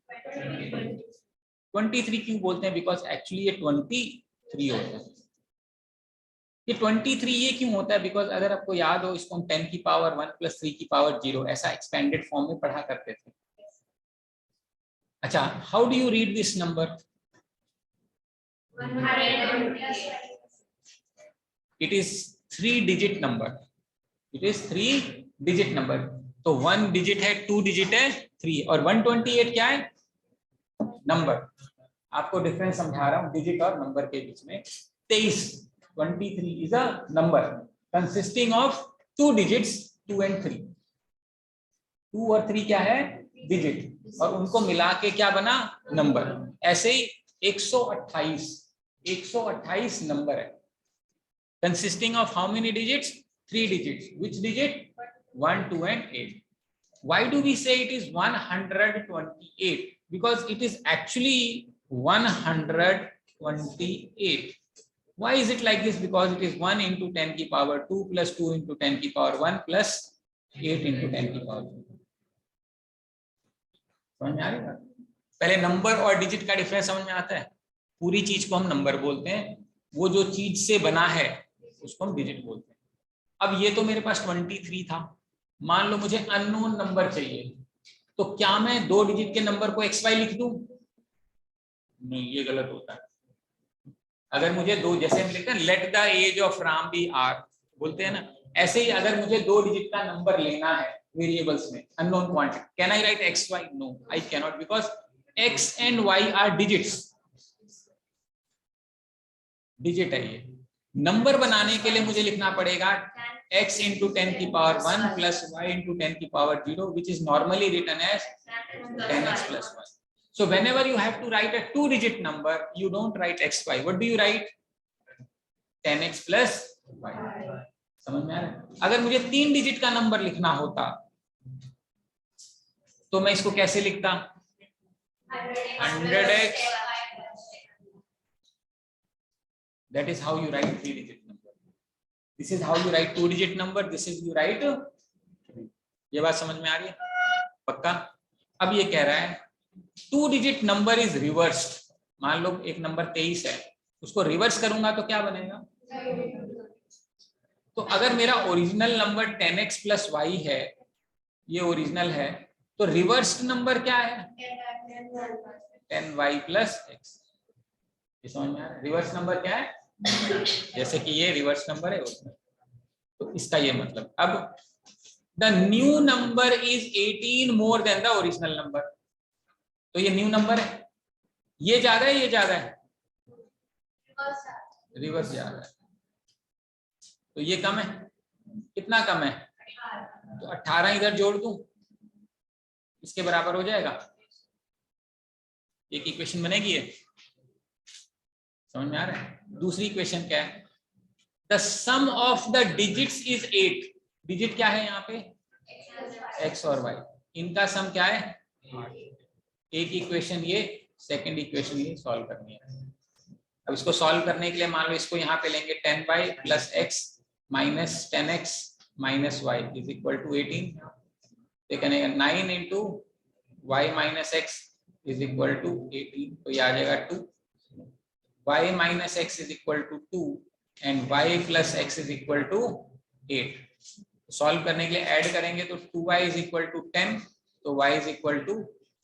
23 क्यों बोलते हैं? बिकॉज एक्चुअली ये 23 होता है। ये 23 ये क्यों होता है? बिकॉज अगर आपको याद हो, इसको हम 10 की पावर 1 प्लस 3 की पावर 0 ऐसा एक्सपेंडेड फॉर्म में पढ़ा करते थे। अच्छा, how do you read this number? It is 3-digit number. It is 3-digit number. तो 1 डिजिट है, 2 डिजिट है, 3, और 128 क्या है? नंबर। आपको डिफरेंस समझा रहा हूं डिजिट और नंबर के बीच में। 23 is a number consisting of 2 digits, 2 and 3. 2 और 3 क्या है? डिजिट, और उनको मिला के क्या बना? नंबर। ऐसे ही 128 नंबर है consisting of how many digits? 3 digits. Which digit? 1, 2 and 8. Why do we say it is 128? Because it is actually 128. Why is it like this? Because it is 1 into 10 की power 2 plus 2 into 10 की power 1 plus 8 into 10 की power 2. समझ में आ रही है? पहले number और digit का डिफरेंस समझ में आता है। पूरी चीज को हम नंबर बोलते हैं, वो जो चीज से बना है उसको हम डिजिट बोलते हैं। अब ये तो मेरे पास 23 था। मान लो मुझे अननोन नंबर चाहिए, तो क्या मैं 2 डिजिट के नंबर को xy लिख दूं? नहीं, ये गलत होता है। अगर मुझे दो, जैसे हम लिखते हैं let the age of Ram be R, बोलते हैं ना, ऐसे ही अगर मुझे 2 डिजिट का नंबर लेना है वेरिएबल्स में, unknown quantity, can I write xy? No, I can not, because x and y are digits. Digit है ये। नंबर बनाने के लिए मुझे लिखना पड़ेगा x into 10 की पावर 1 plus y into 10 की power 0, which is normally written as 10x plus 1. So whenever you have to write a 2-digit number, you don't write xy. What do you write? 10x plus y. समझ में आ रहा है? अगर मुझे 3 digit का number लिखना होता तो मैं इसको कैसे लिखता? 100x. That is how you write 3-digit number. This is how you write 2-digit number. This is you write 3. ये बात समझ में आ रही है? पक्का? अब ये कह रहा है 2-digit number is reversed. मान लो एक नंबर 23 है, उसको रिवर्स करूंगा तो क्या बनेगा? तो अगर मेरा original number 10x plus y है, ये ओरिजिनल है, तो रिवर्स्ड नंबर क्या है? 10y plus x. ये समझ में आ रहा है? रिवर्स नंबर क्या है? जैसे कि ये रिवर्स नंबर है उसमें, तो इसका ये मतलब। अब the new number is 18 more than the original number, तो ये न्यू नंबर है। ये ज्यादा है, ये ज्यादा है? रिवर्स ज्यादा है, तो ये कम है। कितना कम है? तो 18 इधर जोड़ दूं, इसके बराबर हो जाएगा। एक इक्वेशन बनेगी ये। समझ में आ रहा है? दूसरी इक्वेशन क्या है? The sum of the digits is 8. Digit क्या है यहाँ पे? x और y, इनका सम क्या है? 8। एक इक्वेशन ये, सेकंड इक्वेशन ये सॉल्व करनी है। अब इसको सॉल्व करने के लिए मान लो इसको यहाँ पे लेंगे 10y plus x minus 10x minus y is equal to 18। ये कहेगा 9 into y minus x is equal to 18, तो ये आ जाएगा 2। y minus x is equal to 2 and y plus x is equal to 8। Solve करने के लिए add करेंगे तो 2y इज इक्वल टू 10, तो y is equal to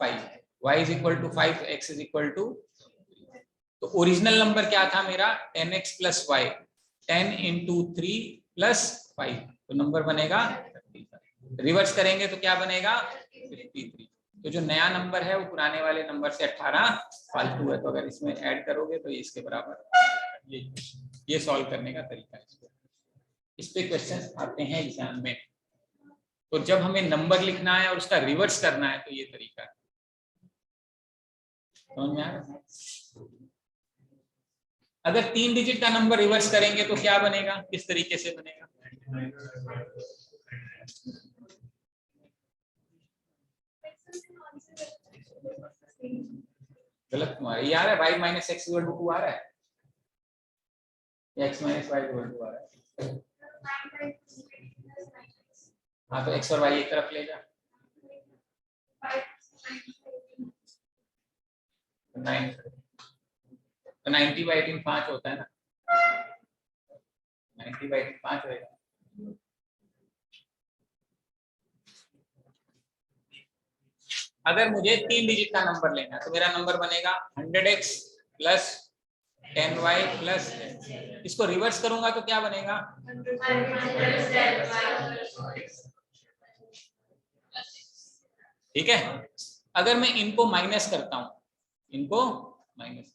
5, y is equal to 5, x is equal to, तो original number क्या था मेरा? 10x plus Y, 10 into 3 plus 5, तो नंबर बनेगा 35। रिवर्स करेंगे तो क्या बनेगा? 53। तो जो नया नंबर है वो पुराने वाले नंबर से 18 फालतू है, तो अगर इसमें ऐड करोगे तो इसके बराबर। ये सॉल्व करने का तरीका है। इस पे क्वेश्चंस आते हैं एग्जाम में, तो जब हमें नंबर लिखना है और उसका रिवर्स करना है तो ये तरीका है। समझ में आ रहा है? अगर 3 डिजिट का नंबर रिवर्स करेंगे तो क्या बनेगा? किस तरीके से बनेगा? गलत तुम्हारा ये आ रहा है, Y minus X equal to 2 आ रहा है, X minus Y equal to आ रहा है। हाँ तो एक्स और वाई एक तरफ ले जा, 90 बाई 18 5 होता है ना, 90 बाई 18 5 होगा। अगर मुझे 3 डिजिट का नंबर लेना है तो मेरा नंबर बनेगा 100x प्लस 10y प्लस, इसको रिवर्स करूंगा तो क्या बनेगा? ठीक है। अगर मैं इनको माइनस करता हूं, इनको माइनस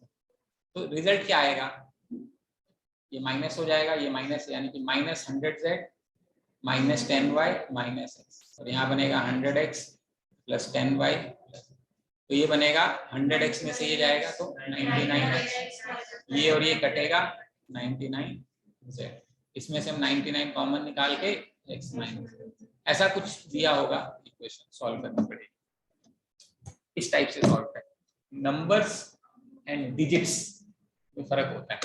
तो रिजल्ट क्या आएगा? ये माइनस हो जाएगा, ये माइनस, यानी कि minus 100z minus 10y minus x, और यहाँ बनेगा 100x प्लस 10y, तो ये बनेगा 100x में से ये जाएगा तो 99x, ये और ये कटेगा 99z, इसमें से हम 99 कॉमन निकाल के x माइनस, ऐसा कुछ दिया होगा, इक्वेशन सॉल्व करना पड़ेगा। इस टाइप से सॉल्व करें। नंबर्स एंड डिजिट्स में फर्क होता है।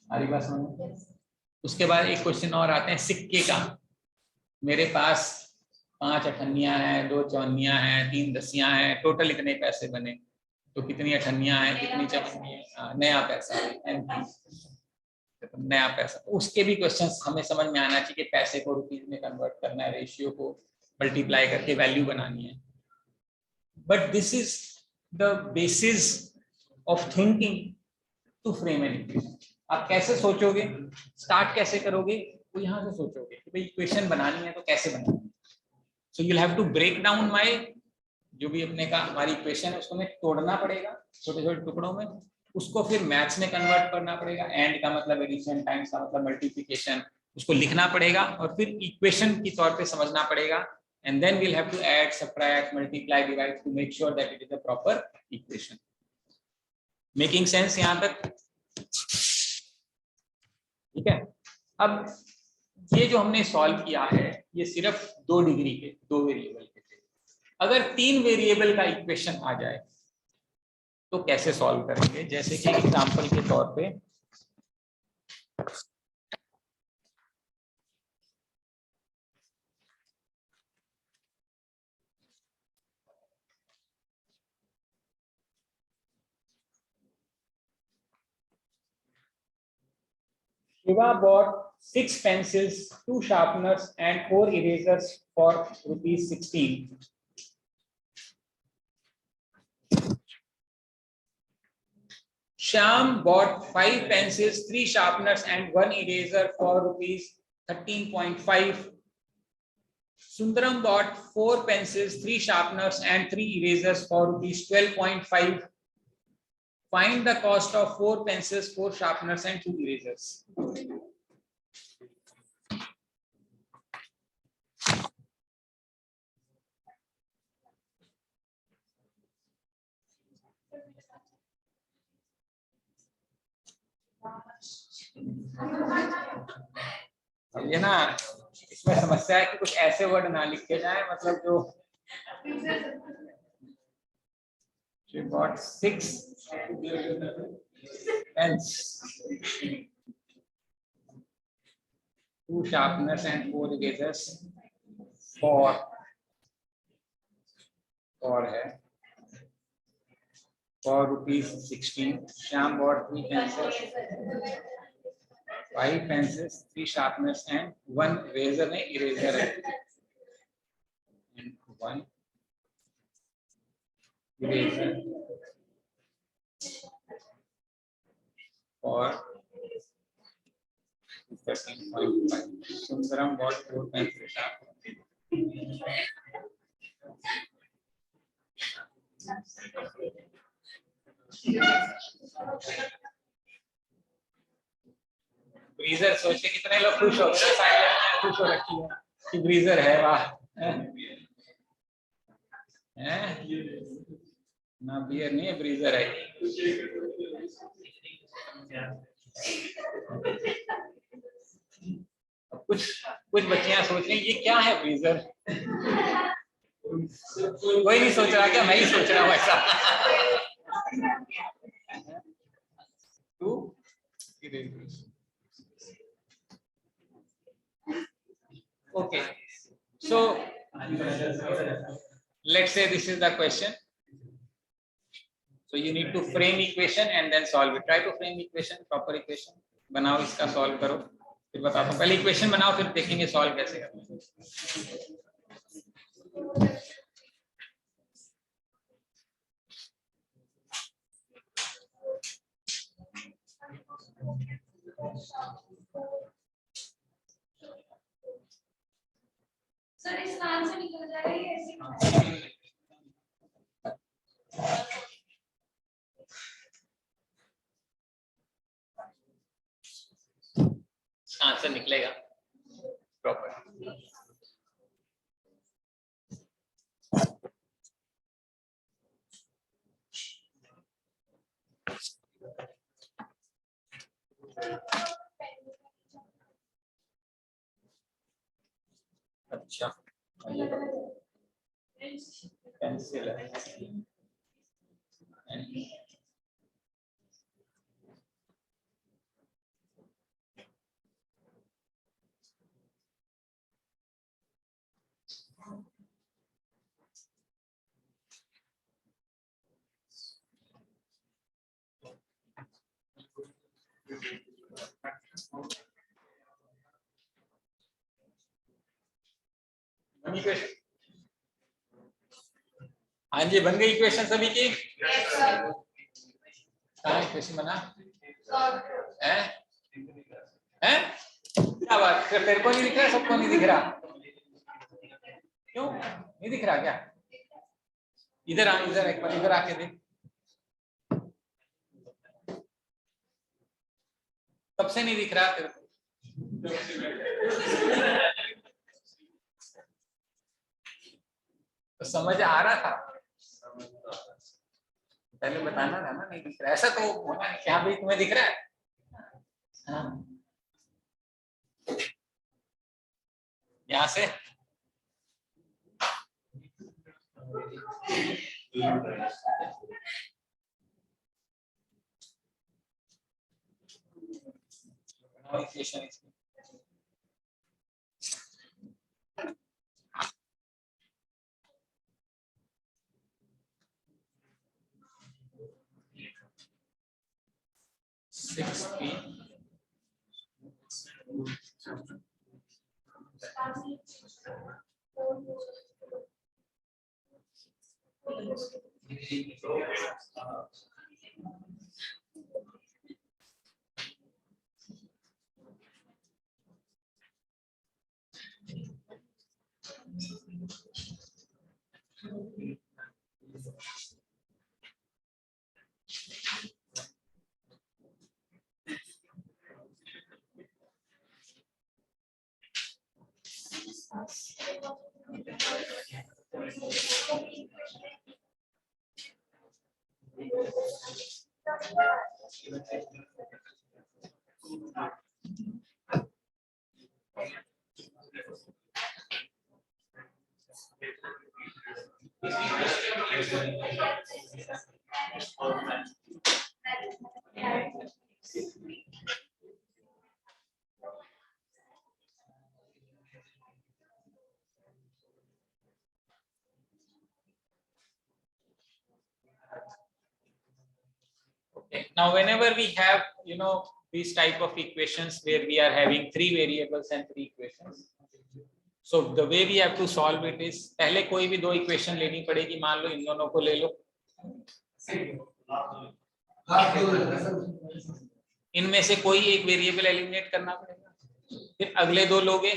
हमारी बात समझ। उसके बाद एक क्वेश्चन और आते हैं सिक्के का। मेरे पास 5 अठन्नियां हैं, 2 चौनियां हैं, 3 दसियां हैं, टोटल इतने पैसे बने, तो कितनी अठन्नियां हैं, कितनी चौनियां, नया पैसा, नया पैसा। उसके भी क्वेश्चंस हमें समझ में आना चाहिए कि पैसे को रुपीज में कन्वर्ट करना है, रेशियो को मल्टीप्लाई करके वैल्यू बनानी है। But this is the basis of thinking to frame an equation. आप कैसे सोचोगे, स्टार्ट कैसे करोगे, वो यहाँ से सोचोगे कि भाई इक्वेशन बनानी है तो कैसे बनानी है। So you have to break down my, जो भी अपने का हमारी इक्वेशन है उसको हमें तोड़ना पड़ेगा छोटे छोटे टुकड़ों में, उसको फिर मैथ्स में कन्वर्ट करना पड़ेगा। एंड का मतलब एडिशन, टाइम्स का मतलब मल्टीप्लिकेशन, उसको लिखना पड़ेगा और फिर इक्वेशन की तौर पे समझना पड़ेगा। And then we'll have to add, subtract, multiply, divide to make sure that it is a proper equation. Making sense यहाँ तक? ठीक है। अब ये जो हमने सॉल्व किया है ये सिर्फ 2 डिग्री के 2 वेरिएबल के थे। अगर 3 वेरिएबल का इक्वेशन आ जाए तो कैसे सॉल्व करेंगे? जैसे कि एग्जांपल के तौर पे Shiva bought 6 pencils, 2 sharpeners and 4 erasers for ₹16. Shyam bought 5 pencils, 3 sharpeners and 1 eraser for ₹13.5. Sundaram bought 4 pencils, 3 sharpeners and 3 erasers for ₹12.5. Find the cost of 4 pencils, 4 sharpeners and 2 erasers. ये ना इसमें समस्या है कि कुछ ऐसे वर्ड ना लिखे जाए मतलब जो she got 6 pens, 2 sharpeners and 4 erasers for है for ₹16. Shyam bought 3 pencils, 5 pencils, 3 sharpeners and 1 razor में eraser है and 1 eraser for 13.5. Sundaram bought 4 pencil sharpeners. ब्रीजर सोच के कितने लोग खुश हो गए, सारी लड़कियां खुश हो रखी है कि ब्रीजर है, वाह हैं ना, बियर नहीं है, ब्रीजर है। कुछ बच्चियां सोच रही ये क्या है ब्रीजर, कोई नहीं सोच रहा क्या, मैं ही सोच रहा हूँ ऐसा। Okay, so let's say this is the question. So you need to frame equation and then solve it. Try to frame equation, proper equation बनाओ, इसका solve करो, फिर बताता हूँ। पहले equation बनाओ, फिर देखेंगे solve कैसे करना है। सर इसका आंसर निकल जाएगा ये ऐसे आंसर निकलेगा प्रॉपर। अच्छा, पेंसिल है हाँ जी, बन गई इक्वेशन सभी की? कहाँ इक्वेशन बना है? क्या बात, तेरे को नहीं दिख रहा, सबको नहीं दिख रहा, क्यों नहीं दिख रहा क्या? इधर आ, इधर एक बार इधर आके देख, कब से नहीं दिख रहा तेरे को? तो समझ आ रहा था, पहले बताना था ना, नहीं दिख रहा, ऐसा तो होना नहीं कि हाँ भाई तुम्हें दिख रहा है। हाँ, यहाँ से equation 16 Okay. Now, whenever we have, these type of equations where we are having 3 variables and 3 equations, so the way we have to solve it is, पहले कोई भी 2 इक्वेशन लेनी पड़ेगी, मान लो इन दोनों को ले लो, इनमें से कोई एक वेरिएबल एलिमिनेट करना पड़ेगा, फिर अगले 2 लोगे,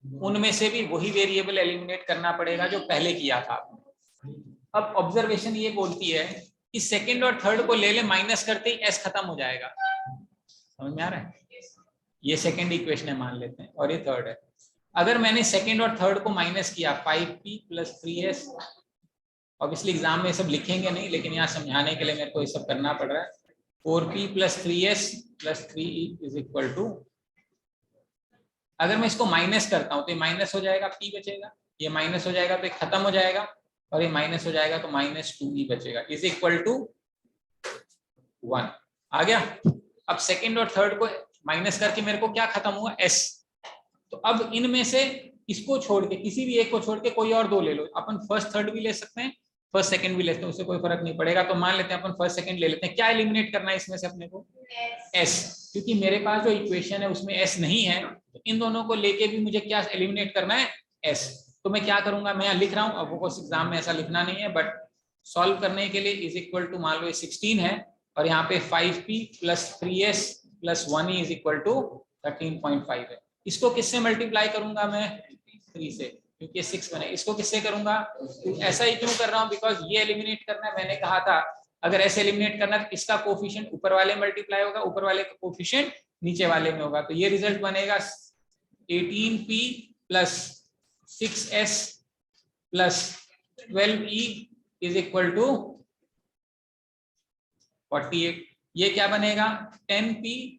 उनमें से भी वही वेरिएबल एलिमिनेट करना पड़ेगा जो पहले किया था आपने। अब ऑब्जर्वेशन ये बोलती है कि सेकंड और थर्ड को ले ले, माइनस करते ही एस खत्म हो जाएगा। समझ में आ रहा है? ये सेकंड इक्वेशन है मान लेते हैं, और ये थर्ड है। अगर मैंने सेकंड और थर्ड को माइनस किया 5p + 3s, ऑब्वियसली एग्जाम में सब लिखेंगे नहीं, लेकिन यहाँ समझाने के लिए मेरे को ये सब करना पड़ रहा है। 4p + 3s + 3e = अगर मैं इसको माइनस करता हूँ तो ये माइनस हो जाएगा, p बचेगा, ये माइनस हो जाएगा तो ये खत्म हो जाएगा, और ये माइनस हो जाएगा तो -2e बचेगा, = 1। आ गया? अब सेकंड और थर्ड को माइनस करके मेरे को क्या खत्म हुआ? s। तो अब इनमें से इसको छोड़ के, किसी भी एक को छोड़ के कोई और 2 ले लो। अपन फर्स्ट थर्ड भी ले सकते हैं, फर्स्ट सेकंड भी लेते हैं, उससे कोई फर्क नहीं पड़ेगा। तो मान लेते हैं अपन फर्स्ट सेकंड ले लेते हैं। क्या एलिमिनेट करना है इसमें से अपने को? s, क्योंकि मेरे पास जो इक्वेशन है उसमें s नहीं है, तो इन दोनों को लेके भी मुझे क्या एलिमिनेट करना है? s। तो मैं क्या करूंगा, मैं यहाँ लिख रहा हूँ, अब वो एग्जाम में ऐसा लिखना नहीं है, बट सॉल्व करने के लिए = मान लो 16 है, और यहाँ पे 5p + 3s + 1e = 13.5 है। इसको किससे मल्टीप्लाई करूंगा मैं? 3 से, क्योंकि 6 बने। इसको किससे करूंगा? तो ऐसा ही क्यों कर रहा हूँ? बिकॉज ये एलिमिनेट करना है। मैंने कहा था अगर ऐसे एलिमिनेट करना है तो इसका कोफिशिएंट ऊपर वाले मल्टीप्लाई होगा, ऊपर वाले का कोफिशिएंट नीचे वाले में होगा। तो ये रिजल्ट बनेगा 18p + 6s + 12e = 48। ये क्या बनेगा? 10p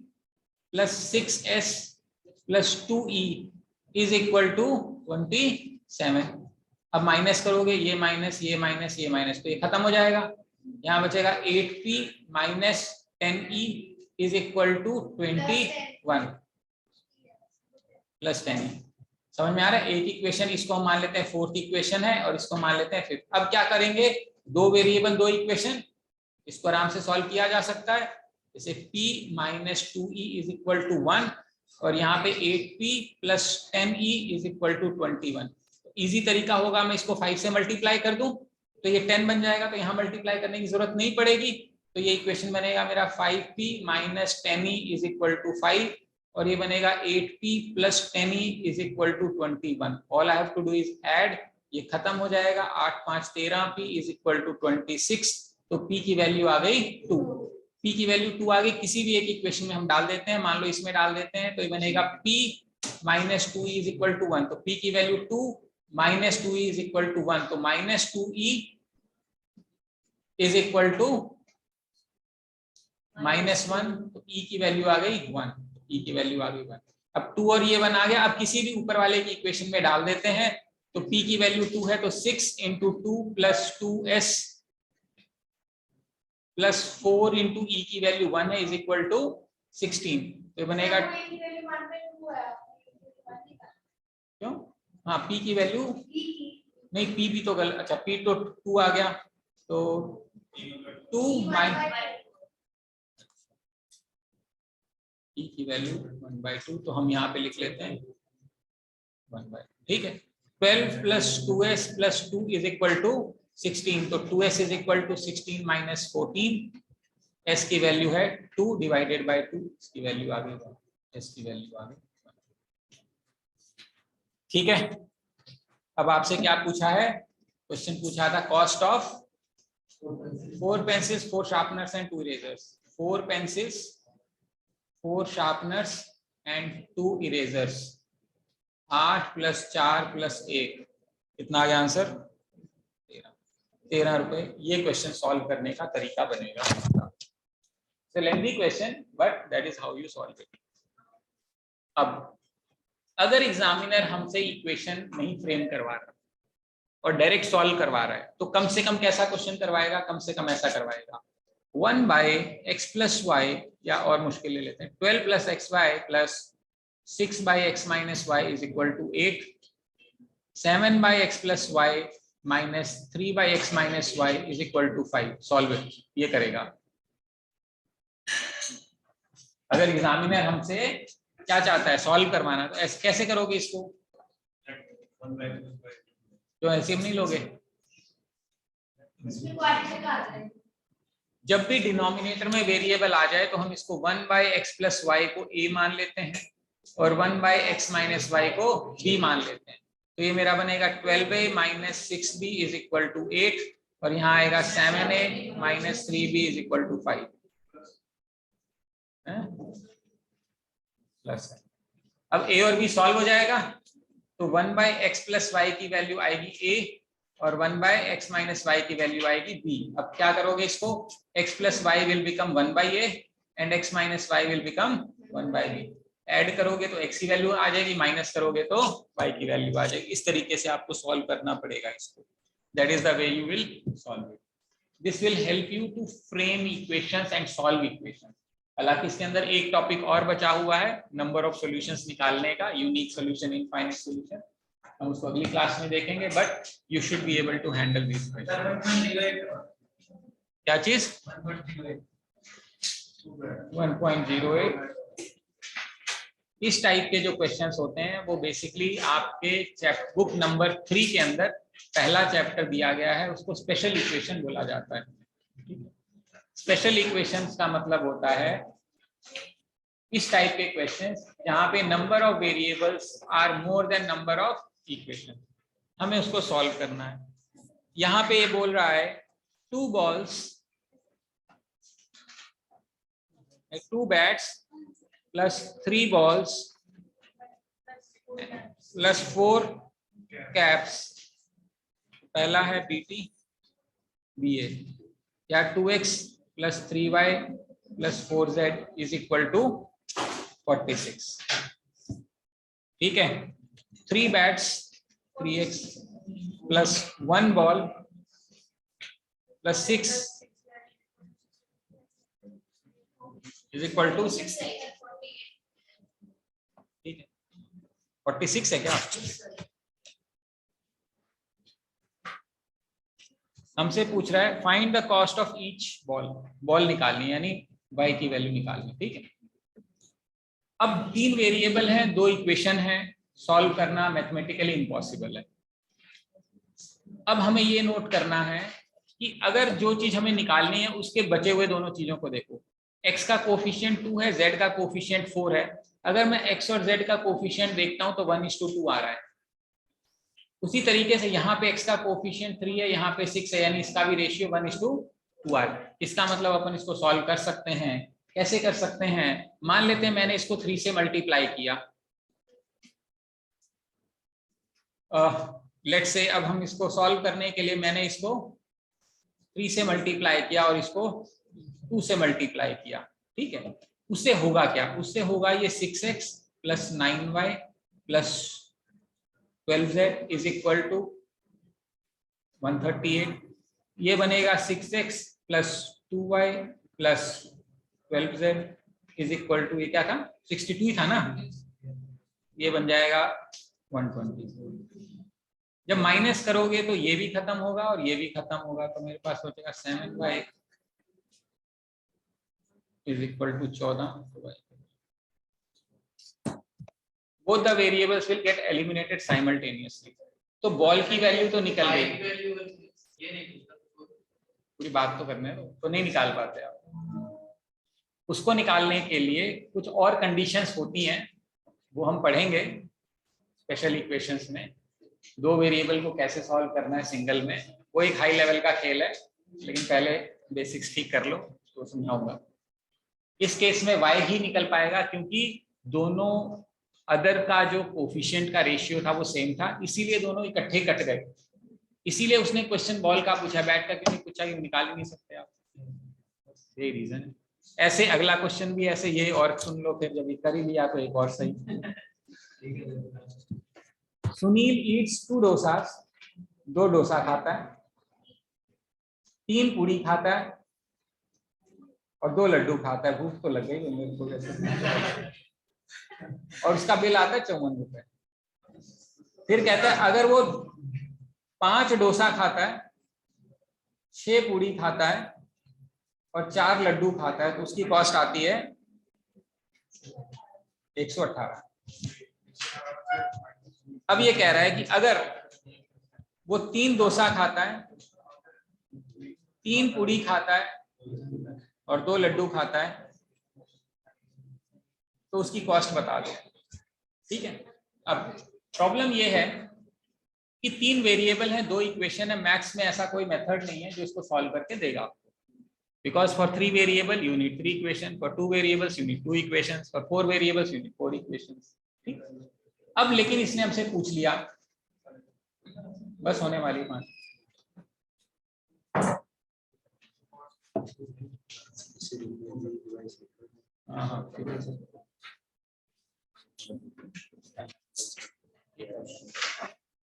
+ 6s + 2e = 27। अब माइनस करोगे, ये माइनस, ये माइनस, ये माइनस, तो ये खत्म हो जाएगा। यहाँ बचेगा 8p - 10e = 21 + 10e। समझ में आ रहा है? एक इक्वेशन इसको हम मान लेते हैं 4th इक्वेशन है, और इसको मान लेते हैं 5th। अब क्या करेंगे? 2 वेरिएबल 2 इक्वेशन, इसको आराम से सॉल्व किया जा सकता है। जैसे p - 2e = 1, और यहाँ पे 8p + 10e = 21। इजी तरीका होगा, मैं इसको 5 से मल्टीप्लाई कर दूं तो ये 10 बन जाएगा, तो यहाँ मल्टीप्लाई करने की जरूरत नहीं पड़ेगी। तो ये इक्वेशन बनेगा मेरा 5p - 10e = 5, और ये बनेगा 8p + 10e = 21। All I have to do is add, ये खत्म हो जाएगा। 8 5 13p = 26। तो p की वैल्यू आ गई 2। p की वैल्यू 2 आ गई। किसी भी एक इक्वेशन में हम डाल देते हैं, मान लो इसमें डाल देते हैं, तो ये बनेगा p - 2e = 1। तो p की वैल्यू 2 - 2e = 1, तो -2e = -1, तो e की वैल्यू आ गई 1, e की वैल्यू आ गई 1। अब 2 और ये 1 आ गया। अब किसी भी ऊपर वाले की इक्वेशन में डाल देते हैं, तो p की वैल्यू 2 है, तो 6 × 2 + 2s + 4 × e की वैल्यू 1 है = 16। तो ये बनेगा, क्यों? हाँ, p की वैल्यू नहीं, p भी तो गलत, अच्छा p तो 2 आ गया, तो 2 e की वैल्यू 1/2, तो हम यहाँ पे लिख लेते हैं 1/2। ठीक है। 12 + 2s + 2 = 16, तो 2s = 16 - 14। s की वैल्यू है 2 / 2, इसकी वैल्यू आ गई 1, s की वैल्यू आ गई 1। ठीक है। अब आपसे क्या पूछा है? क्वेश्चन पूछा था cost of 4 pencils, 4 sharpeners and 2 erasers। 4 pencils, 4 sharpeners and 2 erasers। 8 + 4 + 1 कितना आ गया आंसर? 13 रुपए। ये क्वेश्चन सॉल्व करने का तरीका बनेगा। So lengthy question, but that is how you solve it। अब अगर एग्जामिनर हमसे इक्वेशन नहीं फ्रेम करवा रहा और डायरेक्ट सॉल्व करवा रहा है तो कम से कम कैसा क्वेश्चन करवाएगा, कम से कम ऐसा करवाएगा 1/x + y, या और मुश्किल ले लेते हैं 12 + xy + 6/x - y = 8, 7/x + y - 3/x - y = 5। Solve it, ये करेगा। अगर एग्जामिनर हमसे क्या चाहता है, सॉल्व करवाना, तो ऐसे कैसे करोगे इसको? तो ऐसे नहीं लोगे। जब भी डिनोमिनेटर में वेरिएबल आ जाए तो हम इसको 1/x + y को a मान लेते हैं और 1/x - y को b मान लेते हैं। तो ये मेरा बनेगा 12a - 6b = 8 और यहाँ आएगा 7a - 3b = 5 प्लस। अब a और b सॉल्व हो जाएगा तो 1/x + y की वैल्यू आएगी a और 1/x - y की वैल्यू आएगी b। अब क्या करोगे इसको, x + y will become 1/a and x - y will become 1/b। Add करोगे तो x की वैल्यू आ जाएगी, माइनस करोगे तो y की वैल्यू आ जाएगी। इस तरीके से आपको सॉल्व करना पड़ेगा इसको। That is the way you will solve it. This will help you to frame equations and solve equations. हालांकि इसके अंदर एक टॉपिक और बचा हुआ है, नंबर ऑफ सॉल्यूशंस निकालने का, यूनिक सॉल्यूशन, इनफाइनाइट सॉल्यूशन। हम उसको अगली क्लास में देखेंगे, but you should be able to handle this. क्या चीज? 1.08। इस टाइप के जो क्वेश्चंस होते हैं वो बेसिकली आपके चैप्टर बुक नंबर 3 के अंदर पहला चैप्टर दिया गया है, उसको स्पेशल इक्वेशन बोला जाता है। स्पेशल इक्वेशंस का मतलब होता है इस टाइप के क्वेश्चंस जहां पे number of variables are more than number of equation, हमें उसको सॉल्व करना है। यहाँ पे ये बोल रहा है 2 balls, 2 bats plus 3 balls plus 4 caps। पहला है BT BA, या 2x plus 3y plus 4z = 46। ठीक है, 3 bats 3x plus 1 ball plus 6 = 60। ठीक है, 46 है क्या? हमसे पूछ रहा है find the cost of each ball. Ball निकालनी यानी y की वैल्यू निकालनी। ठीक है, अब 3 वेरिएबल हैं, 2 इक्वेशन हैं, सॉल्व करना मैथमेटिकली इम्पॉसिबल है। अब हमें ये नोट करना है कि अगर जो चीज हमें निकालनी है उसके बचे हुए दोनों चीजों को देखो। x का कोफिशिएंट 2 है, z का कोफिशिएंट 4 है। अगर मैं x और z का कोफिशिएंट देखता हूं तो 1:2 आ रहा है। उसी तरीके से यहाँ पे x का कोफिशिएंट 3 है, यहाँ पे 6 है, यानी इसका भी रेशियो 1:2 आ रहा है। इसका मतलब अपन इसको सॉल्व कर सकते हैं। कैसे कर सकते हैं? मान लेते हैं मैंने इसको 3 से मल्टीप्लाई किया। लेट्स से अब हम इसको सॉल्व करने के लिए मैंने इसको 3 से मल्टीप्लाई किया और इसको 2 से मल्टीप्लाई किया। ठीक है, उससे होगा क्या? उससे होगा ये 6x + 9y + 12z = 138। ये बनेगा 6x + 2y + 12z = ये क्या था? 62 था ना? ये बन जाएगा 120। जब माइनस करोगे तो ये भी खत्म होगा और ये भी खत्म होगा, तो मेरे पास बचेगा 7y = 14। Both the variables will get eliminated simultaneously। तो बॉल की वैल्यू तो निकल गई, पूरी बात तो करने दो, तो नहीं निकाल पाते आप। उसको निकालने के लिए कुछ और कंडीशंस होती हैं, वो हम पढ़ेंगे स्पेशल इक्वेशंस में। 2 वेरिएबल को कैसे सॉल्व करना है सिंगल में, वो एक हाई लेवल का खेल है, लेकिन पहले बेसिक्स ठीक कर लो तो समझाऊंगा। इस केस में y ही निकल पाएगा क्योंकि दोनों अदर का जो कोफिशिएंट का रेशियो था वो सेम था, इसीलिए दोनों इकट्ठे कट गए। इसीलिए उसने क्वेश्चन बॉल का पूछा, बैट का क्यों नहीं पूछा, कि निकाल ही नहीं सकते आप। यही रीजन है। ऐसे अगला क्वेश्चन भी ऐसे, ये और सुन लो, फिर जब ये कर ही लिया तो एक और सही। सुनील ईट्स 2 डोसास, 2 डोसा खाता है, 3 पूड़ी खाता है और 2 लड्डू खाता है। भूख तो लग गई मेरे को वैसे। और उसका बिल आता है 54 रुपए। फिर कहता है अगर वो 5 डोसा खाता है, 6 पूड़ी खाता है और 4 लड्डू खाता है तो उसकी कॉस्ट आती है 118। अब ये कह रहा है कि अगर वो 3 डोसा खाता है, 3 पूड़ी खाता है और 2 लड्डू खाता है तो उसकी कॉस्ट बता दो। ठीक है, अब प्रॉब्लम ये है कि 3 वेरिएबल है, 2 इक्वेशन है। मैथ्स में ऐसा कोई मेथड नहीं है जो इसको सॉल्व करके देगा। Because for 3 variable you need 3 equations, for 2 variables you need 2 equations, for 4 variables you need 4 equations. ठीक? अब लेकिन इसने हमसे पूछ लिया, बस होने वाली बात।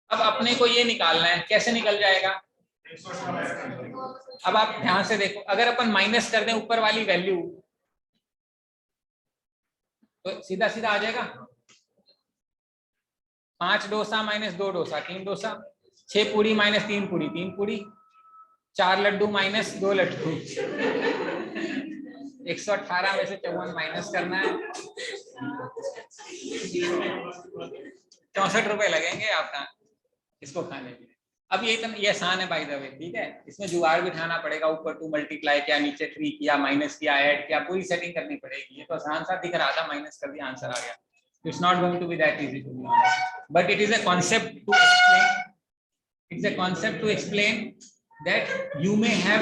अब अपने को ये निकालना है, कैसे निकल जाएगा? अब आप ध्यान से देखो, अगर अपन माइनस कर दें ऊपर वाली वैल्यू तो सीधा सीधा आ जाएगा 5 डोसा माइनस 2 डोसा 3 डोसा, 6 पूड़ी माइनस 3 पूड़ी 3 पूड़ी, 4 लड्डू माइनस 2 लड्डू। 118 में से 54 माइनस करना है, 64 रुपए लगेंगे आपका इसको खाने के लिए। अब ये आसान है बाय द वे, ठीक है। इसमें जुगाड़ बिठाना पड़ेगा, ऊपर 2 मल्टीप्लाई किया, नीचे 3 किया, माइनस किया, ऐड किया, पूरी सेटिंग करनी पड़ेगी। ये तो आसान सा दिख रहा था, माइनस कर दिया, आंसर आ गया। It's not going to be that easy to be honest, but it is a concept to explain, it's a concept to explain that you may have.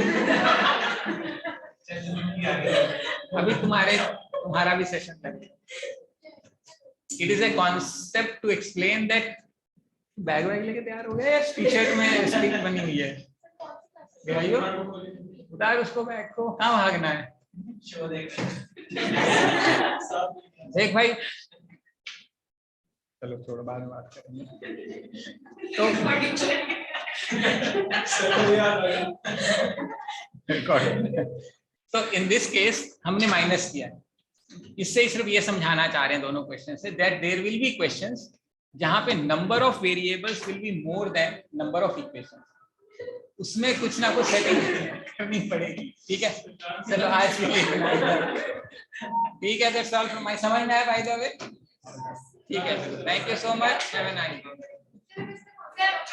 अभी तुम्हारा भी सेशन लगे। It is a concept to explain that bag वैग लेके तैयार हो गए, T shirt में स्टिक बनी हुई है, भाइयों उतार उसको, बैग को, कहाँ भागना है? देख भाई, चलो छोड़ो, बाद में बात करेंगे। तो इन दिस केस हमने माइनस किया। इससे सिर्फ ये समझाना चाह रहे हैं दोनों क्वेश्चन से that there will be questions जहां पे number of variables will be more than number of equations, उसमें कुछ ना कुछ सेटिंग करनी पड़ेगी। ठीक है, चलो आज के लिए ठीक है, दैट्स ऑल फ्रॉम माय, समझ में आया बाय द वे? ठीक है, thank you so much, have a nice day.